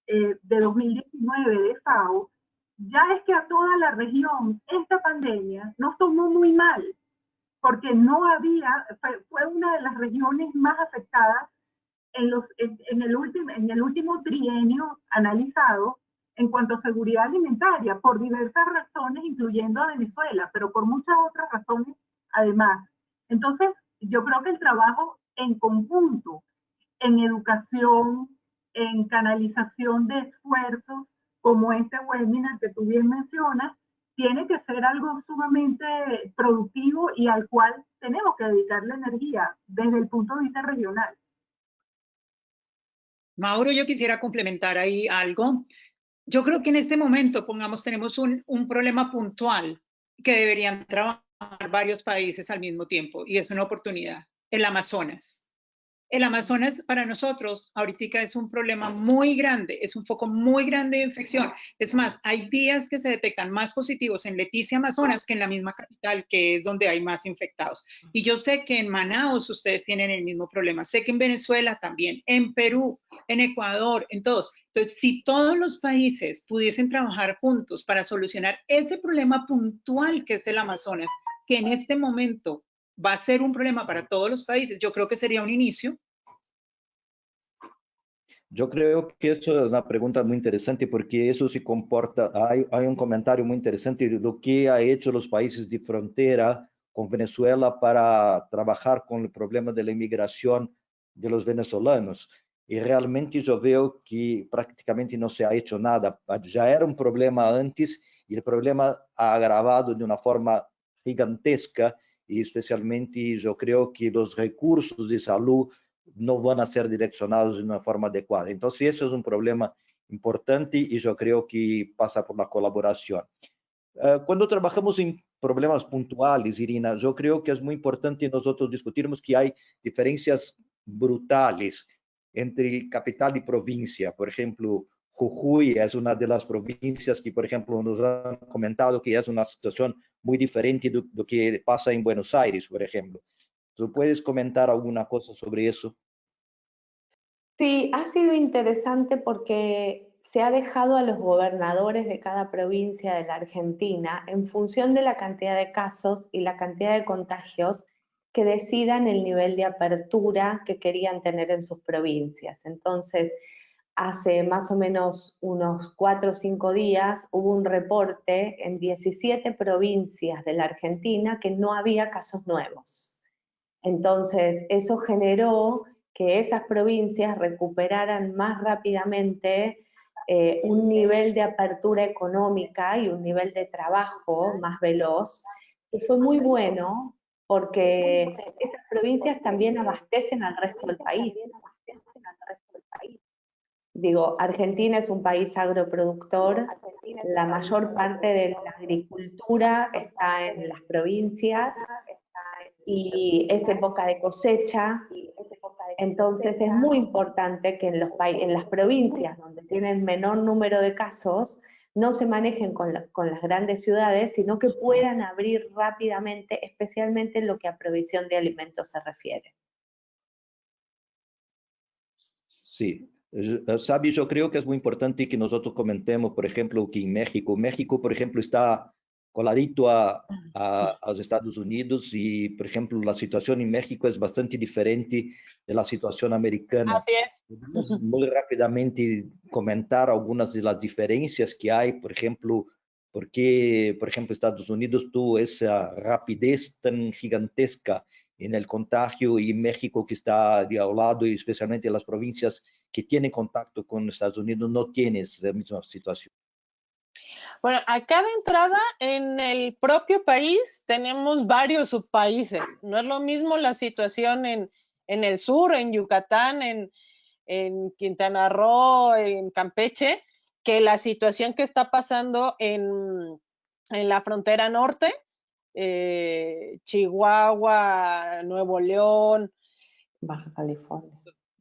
de 2019 de FAO, ya es que a toda la región esta pandemia nos tomó muy mal, porque no había, fue una de las regiones más afectadas en el último trienio analizado en cuanto a seguridad alimentaria, por diversas razones, incluyendo a Venezuela, pero por muchas otras razones además. Entonces, yo creo que el trabajo en conjunto, en educación, en canalización de esfuerzos, como este webinar que tú bien mencionas, tiene que ser algo sumamente productivo y al cual tenemos que dedicarle energía desde el punto de vista regional. Mauro, yo quisiera complementar ahí algo. Yo creo que en este momento, tenemos un problema puntual que deberían trabajar varios países al mismo tiempo, y es una oportunidad, el Amazonas. El Amazonas para nosotros ahorita es un problema muy grande, es un foco muy grande de infección. Es más, hay días que se detectan más positivos en Leticia, Amazonas, que en la misma capital, que es donde hay más infectados. Y yo sé que en Manaus ustedes tienen el mismo problema. Sé que en Venezuela también, en Perú, en Ecuador, en todos. Entonces, si todos los países pudiesen trabajar juntos para solucionar ese problema puntual que es el Amazonas, que en este momento va a ser un problema para todos los países, yo creo que sería un inicio. Yo creo que eso es una pregunta muy interesante porque eso se comporta, hay un comentario muy interesante de lo que ha hecho los países de frontera con Venezuela para trabajar con el problema de la inmigración de los venezolanos. Y realmente yo veo que prácticamente no se ha hecho nada. Ya era un problema antes y el problema ha agravado de una forma gigantesca y especialmente yo creo que los recursos de salud no van a ser direccionados de una forma adecuada. Entonces, eso es un problema importante y yo creo que pasa por la colaboración. Cuando trabajamos en problemas puntuales, Irina, yo creo que es muy importante nosotros discutirmos que hay diferencias brutales entre capital y provincia. Por ejemplo, Jujuy es una de las provincias que, por ejemplo, nos han comentado que es una situación muy diferente de lo que pasa en Buenos Aires, por ejemplo. ¿Tú puedes comentar alguna cosa sobre eso? Sí, ha sido interesante porque se ha dejado a los gobernadores de cada provincia de la Argentina, en función de la cantidad de casos y la cantidad de contagios, que decidan el nivel de apertura que querían tener en sus provincias. Entonces, hace más o menos unos 4 o 5 días hubo un reporte en 17 provincias de la Argentina que no había casos nuevos. Entonces, eso generó que esas provincias recuperaran más rápidamente un nivel de apertura económica y un nivel de trabajo más veloz, que fue muy bueno porque esas provincias también abastecen al resto del país. Digo, Argentina es un país agroproductor, la mayor parte de la agricultura está en las provincias y es época de cosecha, entonces es muy importante que en las provincias donde tienen menor número de casos no se manejen con las grandes ciudades, sino que puedan abrir rápidamente, especialmente en lo que a provisión de alimentos se refiere. Sí, sabe, yo creo que es muy importante que nosotros comentemos, por ejemplo, que en México, por ejemplo, está coladito a los Estados Unidos y, por ejemplo, la situación en México es bastante diferente de la situación americana. Así es. Podemos muy rápidamente comentar algunas de las diferencias que hay, por ejemplo, porque, por ejemplo, Estados Unidos tuvo esa rapidez tan gigantesca en el contagio y México que está de al lado y especialmente las provincias que tienen contacto con Estados Unidos no tienen la misma situación. Bueno, acá de entrada en el propio país tenemos varios subpaíses. No es lo mismo la situación en el sur, en Yucatán, en Quintana Roo, en Campeche, que la situación que está pasando en la frontera norte, Chihuahua, Nuevo León, Baja California.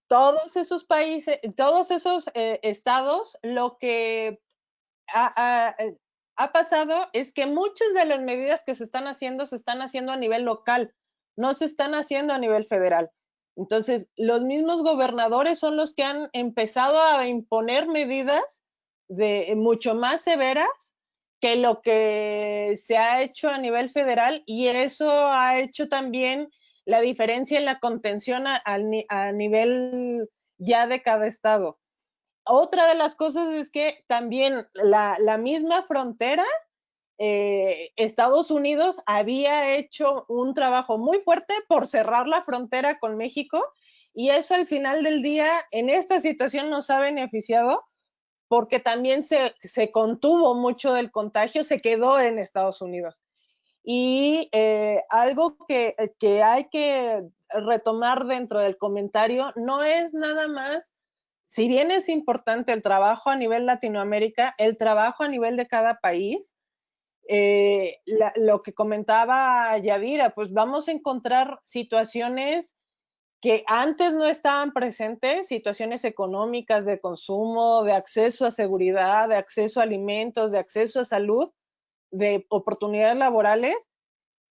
todos esos países, todos esos estados, lo que ha pasado es que muchas de las medidas que se están haciendo a nivel local, no se están haciendo a nivel federal. Entonces, los mismos gobernadores son los que han empezado a imponer medidas mucho más severas que lo que se ha hecho a nivel federal, y eso ha hecho también la diferencia en la contención a nivel ya de cada estado. Otra de las cosas es que también la misma frontera, Estados Unidos había hecho un trabajo muy fuerte por cerrar la frontera con México, y eso al final del día en esta situación nos ha beneficiado porque también se contuvo mucho del contagio, se quedó en Estados Unidos. Y algo que hay que retomar dentro del comentario no es nada más, si bien es importante el trabajo a nivel Latinoamérica, el trabajo a nivel de cada país, lo que comentaba Yadira, pues vamos a encontrar situaciones que antes no estaban presentes, situaciones económicas de consumo, de acceso a seguridad, de acceso a alimentos, de acceso a salud, de oportunidades laborales,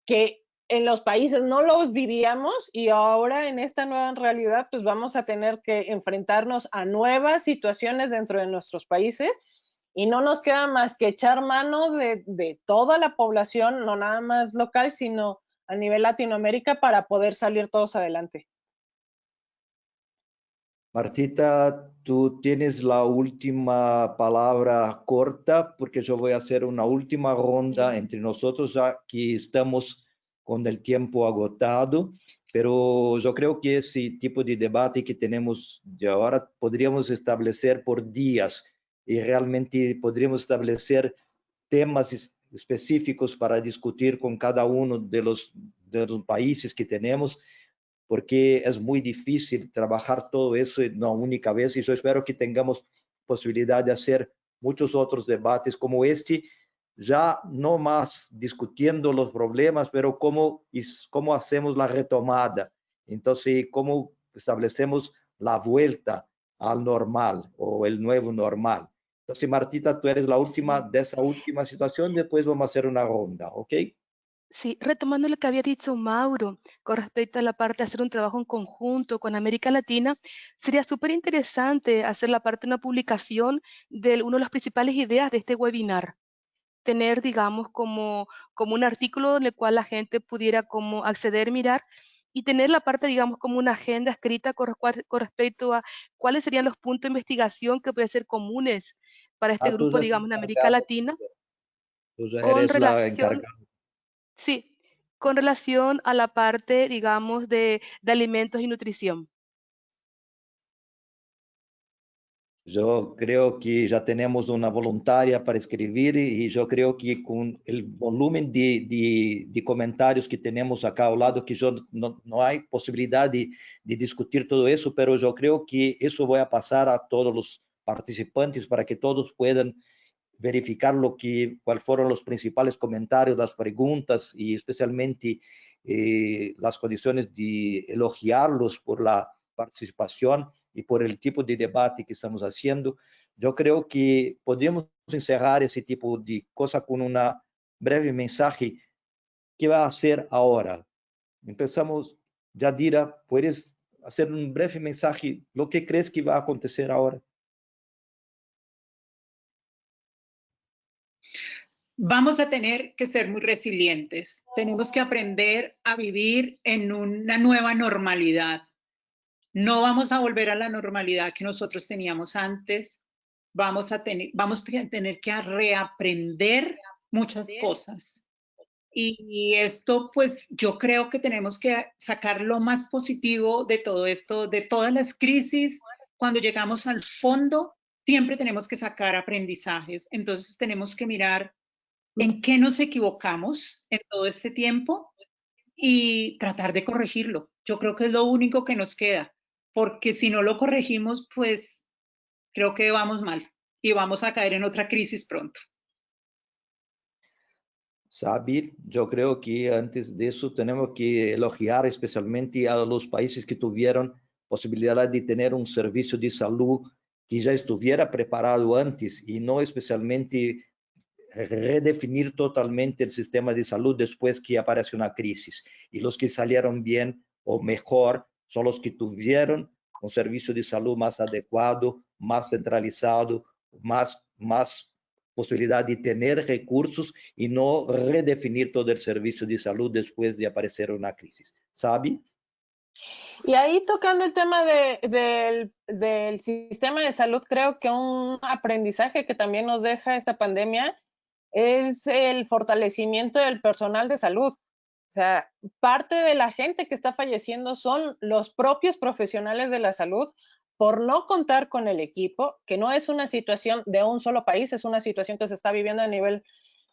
que en los países no los vivíamos y ahora en esta nueva realidad pues vamos a tener que enfrentarnos a nuevas situaciones dentro de nuestros países y no nos queda más que echar mano de toda la población, no nada más local, sino a nivel Latinoamérica para poder salir todos adelante. Martita, tú tienes la última palabra corta porque yo voy a hacer una última ronda entre nosotros ya que estamos con el tiempo agotado, pero yo creo que ese tipo de debate que tenemos de ahora podríamos establecer por días y realmente podríamos establecer temas específicos para discutir con cada uno de los países que tenemos, porque es muy difícil trabajar todo eso en una única vez y yo espero que tengamos posibilidad de hacer muchos otros debates como este, ya no más discutiendo los problemas, pero cómo hacemos la retomada. Entonces, cómo establecemos la vuelta al normal o el nuevo normal. Entonces, Martita, tú eres la última de esa última situación, después vamos a hacer una ronda, ¿ok? Sí, retomando lo que había dicho Mauro con respecto a la parte de hacer un trabajo en conjunto con América Latina, sería súper interesante hacer la parte de una publicación de una de las principales ideas de este webinar. Tener, digamos, como un artículo en el cual la gente pudiera como acceder, mirar, y tener la parte, digamos, como una agenda escrita con respecto a cuáles serían los puntos de investigación que pueden ser comunes para este Tú grupo, ya digamos, estás en América encargada, Latina, tú ya con eres la relación, encargada. sí, con relación a la parte, digamos, de alimentos y nutrición. Yo creo que ya tenemos una voluntaria para escribir y yo creo que con el volumen de comentarios que tenemos acá al lado, que yo no hay posibilidad de discutir todo eso, pero yo creo que eso voy a pasar a todos los participantes para que todos puedan verificar cuáles fueron los principales comentarios, las preguntas y especialmente las condiciones de elogiarlos por la participación y por el tipo de debate que estamos haciendo. Yo creo que podemos encerrar ese tipo de cosa con una breve mensaje que va a hacer ahora. Empezamos, Yadira, ¿puedes hacer un breve mensaje? ¿Lo que crees que va a acontecer ahora? Vamos a tener que ser muy resilientes. Tenemos que aprender a vivir en una nueva normalidad. No vamos a volver a la normalidad que nosotros teníamos antes. Vamos a tener que reaprender muchas cosas. Y esto, pues, yo creo que tenemos que sacar lo más positivo de todo esto, de todas las crisis. Cuando llegamos al fondo, siempre tenemos que sacar aprendizajes. Entonces, tenemos que mirar en qué nos equivocamos en todo este tiempo y tratar de corregirlo. Yo creo que es lo único que nos queda, porque si no lo corregimos, pues creo que vamos mal y vamos a caer en otra crisis pronto. Sabe, yo creo que antes de eso tenemos que elogiar especialmente a los países que tuvieron posibilidad de tener un servicio de salud que ya estuviera preparado antes y no especialmente redefinir totalmente el sistema de salud después que aparece una crisis. Y los que salieron bien o mejor son los que tuvieron un servicio de salud más adecuado, más centralizado, más posibilidad de tener recursos y no redefinir todo el servicio de salud después de aparecer una crisis. ¿Sabe? Y ahí tocando el tema del sistema de salud, creo que un aprendizaje que también nos deja esta pandemia es el fortalecimiento del personal de salud. O sea, parte de la gente que está falleciendo son los propios profesionales de la salud por no contar con el equipo, que no es una situación de un solo país, es una situación que se está viviendo a nivel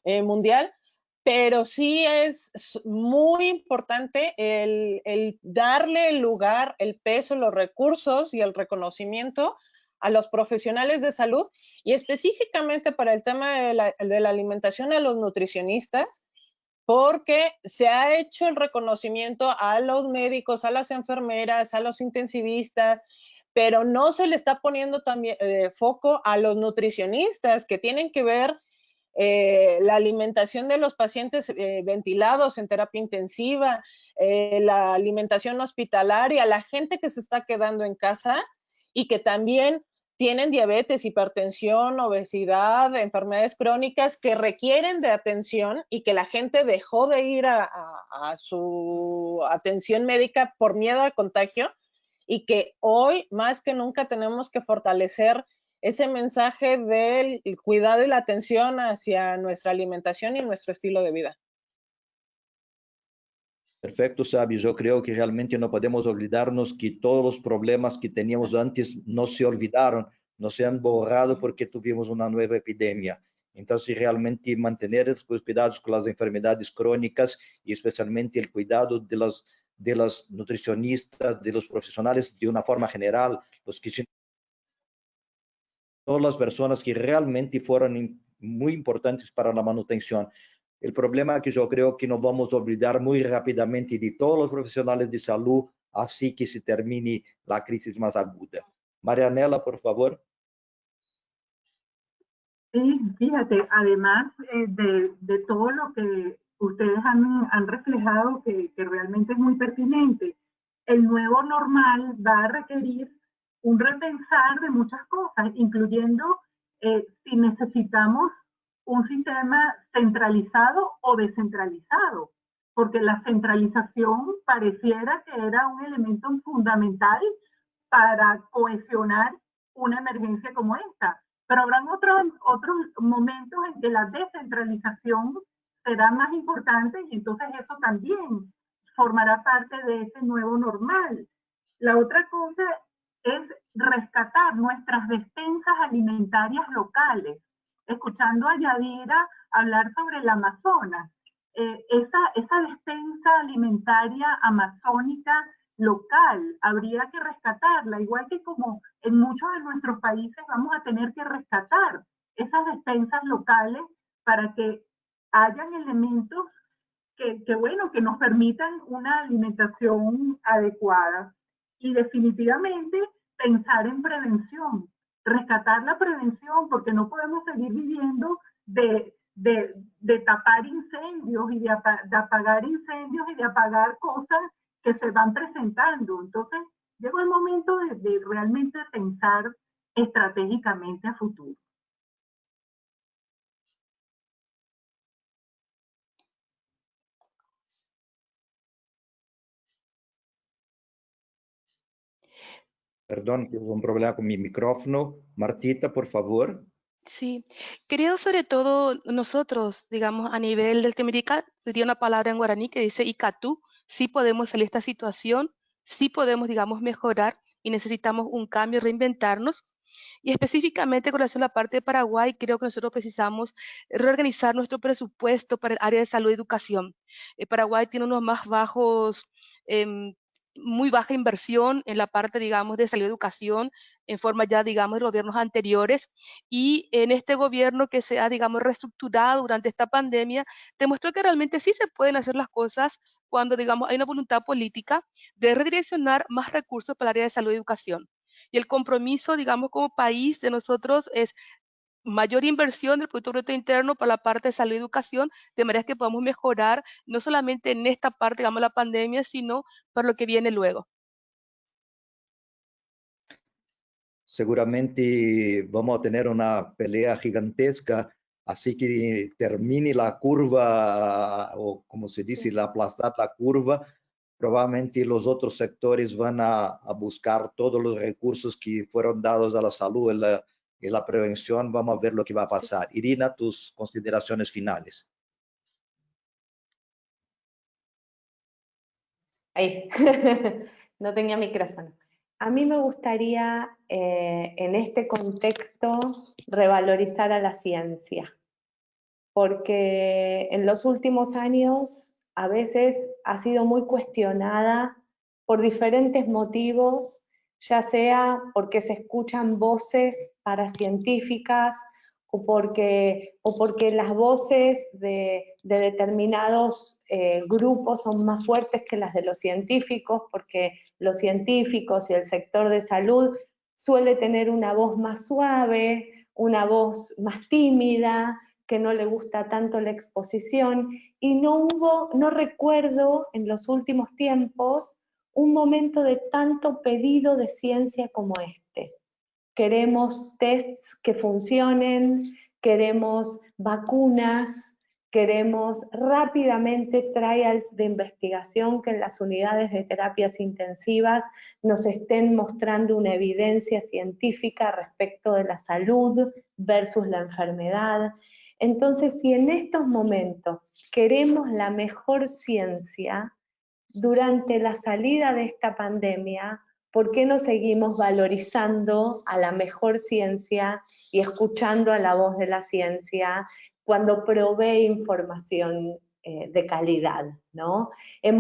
mundial, pero sí es muy importante el darle el lugar, el peso, los recursos y el reconocimiento a los profesionales de salud y específicamente para el tema de la alimentación a los nutricionistas, porque se ha hecho el reconocimiento a los médicos, a las enfermeras, a los intensivistas, pero no se le está poniendo también foco a los nutricionistas que tienen que ver la alimentación de los pacientes ventilados en terapia intensiva, la alimentación hospitalaria, la gente que se está quedando en casa y que también tienen diabetes, hipertensión, obesidad, enfermedades crónicas que requieren de atención y que la gente dejó de ir a su atención médica por miedo al contagio, y que hoy más que nunca tenemos que fortalecer ese mensaje del cuidado y la atención hacia nuestra alimentación y nuestro estilo de vida. Perfecto, Sabi. Yo creo que realmente no podemos olvidarnos que todos los problemas que teníamos antes no se olvidaron, no se han borrado porque tuvimos una nueva epidemia. Entonces, realmente mantener los cuidados con las enfermedades crónicas y especialmente el cuidado de los nutricionistas, de los profesionales de una forma general, los que todas las personas que realmente fueron muy importantes para la manutención. El problema es que yo creo que nos vamos a olvidar muy rápidamente de todos los profesionales de salud, así que se termine la crisis más aguda. Marianela, por favor. Sí, fíjate, además de todo lo que ustedes han reflejado, que realmente es muy pertinente, el nuevo normal va a requerir un repensar de muchas cosas, incluyendo si necesitamos un sistema centralizado o descentralizado, porque la centralización pareciera que era un elemento fundamental para cohesionar una emergencia como esta. Pero habrán otros momentos en que la descentralización será más importante y entonces eso también formará parte de ese nuevo normal. La otra cosa es rescatar nuestras despensas alimentarias locales. Escuchando a Yadira hablar sobre el Amazonas, esa despensa alimentaria amazónica local, habría que rescatarla, igual que como en muchos de nuestros países vamos a tener que rescatar esas despensas locales para que hayan elementos que nos permitan una alimentación adecuada. Y definitivamente pensar en prevención, rescatar la prevención, porque no podemos seguir viviendo de tapar incendios y de apagar incendios y de apagar cosas que se van presentando. Entonces, llegó el momento de realmente pensar estratégicamente a futuro. Perdón, tengo un problema con mi micrófono. Martita, por favor. Sí, creo sobre todo nosotros, digamos, a nivel del Temirica, diría una palabra en guaraní que dice Icatú, sí podemos salir de esta situación, sí podemos, digamos, mejorar y necesitamos un cambio, reinventarnos. Y específicamente con relación a la parte de Paraguay, creo que nosotros precisamos reorganizar nuestro presupuesto para el área de salud y educación. Paraguay tiene unos más bajos, muy baja inversión en la parte, digamos, de salud y educación, en forma ya, digamos, de gobiernos anteriores, y en este gobierno que se ha, digamos, reestructurado durante esta pandemia, demostró que realmente sí se pueden hacer las cosas cuando, digamos, hay una voluntad política de redireccionar más recursos para el área de salud y educación. Y el compromiso, digamos, como país de nosotros es mayor inversión del Producto Bruto Interno para la parte de salud y educación, de manera que podamos mejorar no solamente en esta parte, digamos, la pandemia, sino para lo que viene luego. Seguramente vamos a tener una pelea gigantesca, así que termine la curva, o como se dice, aplastar la curva. Probablemente los otros sectores van a buscar todos los recursos que fueron dados a la salud y la prevención. Vamos a ver lo que va a pasar. Sí. Irina, tus consideraciones finales. Ahí, no tenía micrófono. A mí me gustaría, en este contexto, revalorizar a la ciencia, porque en los últimos años a veces ha sido muy cuestionada por diferentes motivos, ya sea porque se escuchan voces paracientíficas o porque las voces de determinados grupos son más fuertes que las de los científicos, porque los científicos y el sector de salud suele tener una voz más suave, una voz más tímida, que no le gusta tanto la exposición, y no recuerdo en los últimos tiempos un momento de tanto pedido de ciencia como este. Queremos tests que funcionen, queremos vacunas, queremos rápidamente trials de investigación que en las unidades de terapias intensivas nos estén mostrando una evidencia científica respecto de la salud versus la enfermedad. Entonces, si en estos momentos queremos la mejor ciencia, durante la salida de esta pandemia, ¿por qué no seguimos valorizando a la mejor ciencia y escuchando a la voz de la ciencia cuando provee información de calidad, ¿no? He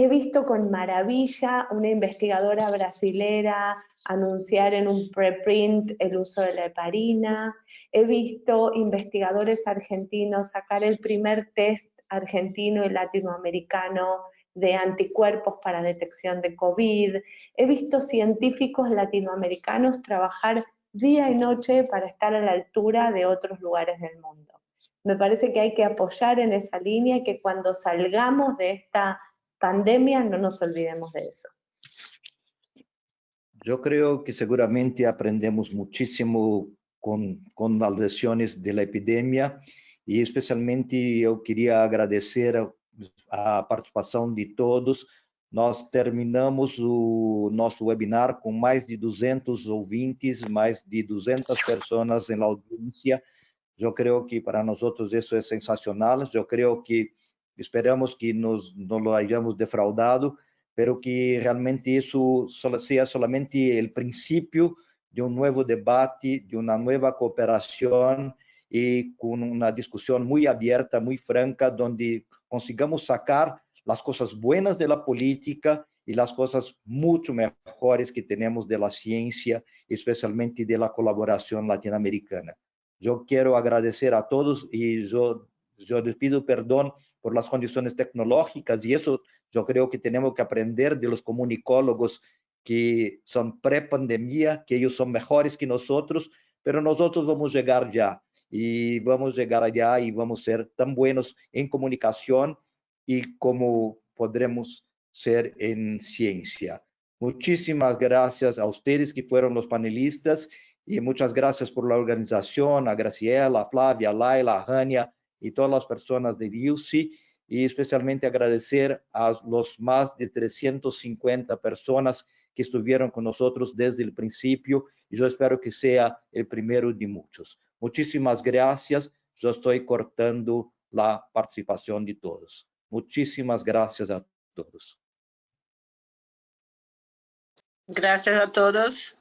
visto con maravilla una investigadora brasilera anunciar en un preprint el uso de la heparina. He visto investigadores argentinos sacar el primer test argentino y latinoamericano de anticuerpos para detección de COVID. He visto científicos latinoamericanos trabajar día y noche para estar a la altura de otros lugares del mundo. Me parece que hay que apoyar en esa línea y que cuando salgamos de esta pandemia no nos olvidemos de eso. Yo creo que seguramente aprendemos muchísimo con las lecciones de la epidemia y especialmente yo quería agradecer a participação de todos. Nós terminamos o nosso webinar com mais de 200 ouvintes, mais de 200 pessoas na audiência. Eu creio que para nós isso é sensacional. Eu creio que esperamos que não lo hayamos defraudado, pero que realmente isso seja solamente o princípio de um novo debate, de uma nova cooperação e com uma discussão muito aberta, muito franca, onde consigamos sacar as coisas buenas da política e as coisas muito melhores que temos da ciência, especialmente da colaboração latino-americana. Eu quero agradecer a todos e eu les pido perdão por las condições tecnológicas e isso eu creio que temos que aprender de los comunicólogos que são pré-pandemia, que eles são melhores que nós, pero nós vamos chegar já e vamos chegar allá e vamos ser tão buenos em comunicação e como podremos ser em ciência. Muchísimas gracias a ustedes que foram os panelistas e muitas gracias por la organização, a Graciela, a Flávia, a Laila, a Rania e todas as pessoas de UC, e especialmente agradecer a los más de 350 pessoas que estiveram com nós desde o princípio, e eu espero que seja o primeiro de muitos. Muchísimas gracias. Eu estou cortando a participação de todos. Muchísimas gracias a todos. Gracias a todos.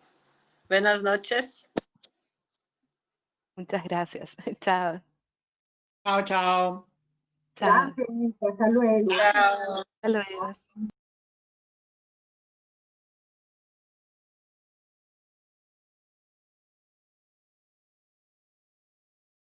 Buenas noches. Muchas gracias. Chao. Chao, chao. Chao. Gracias, hasta luego. Chao. Hasta luego.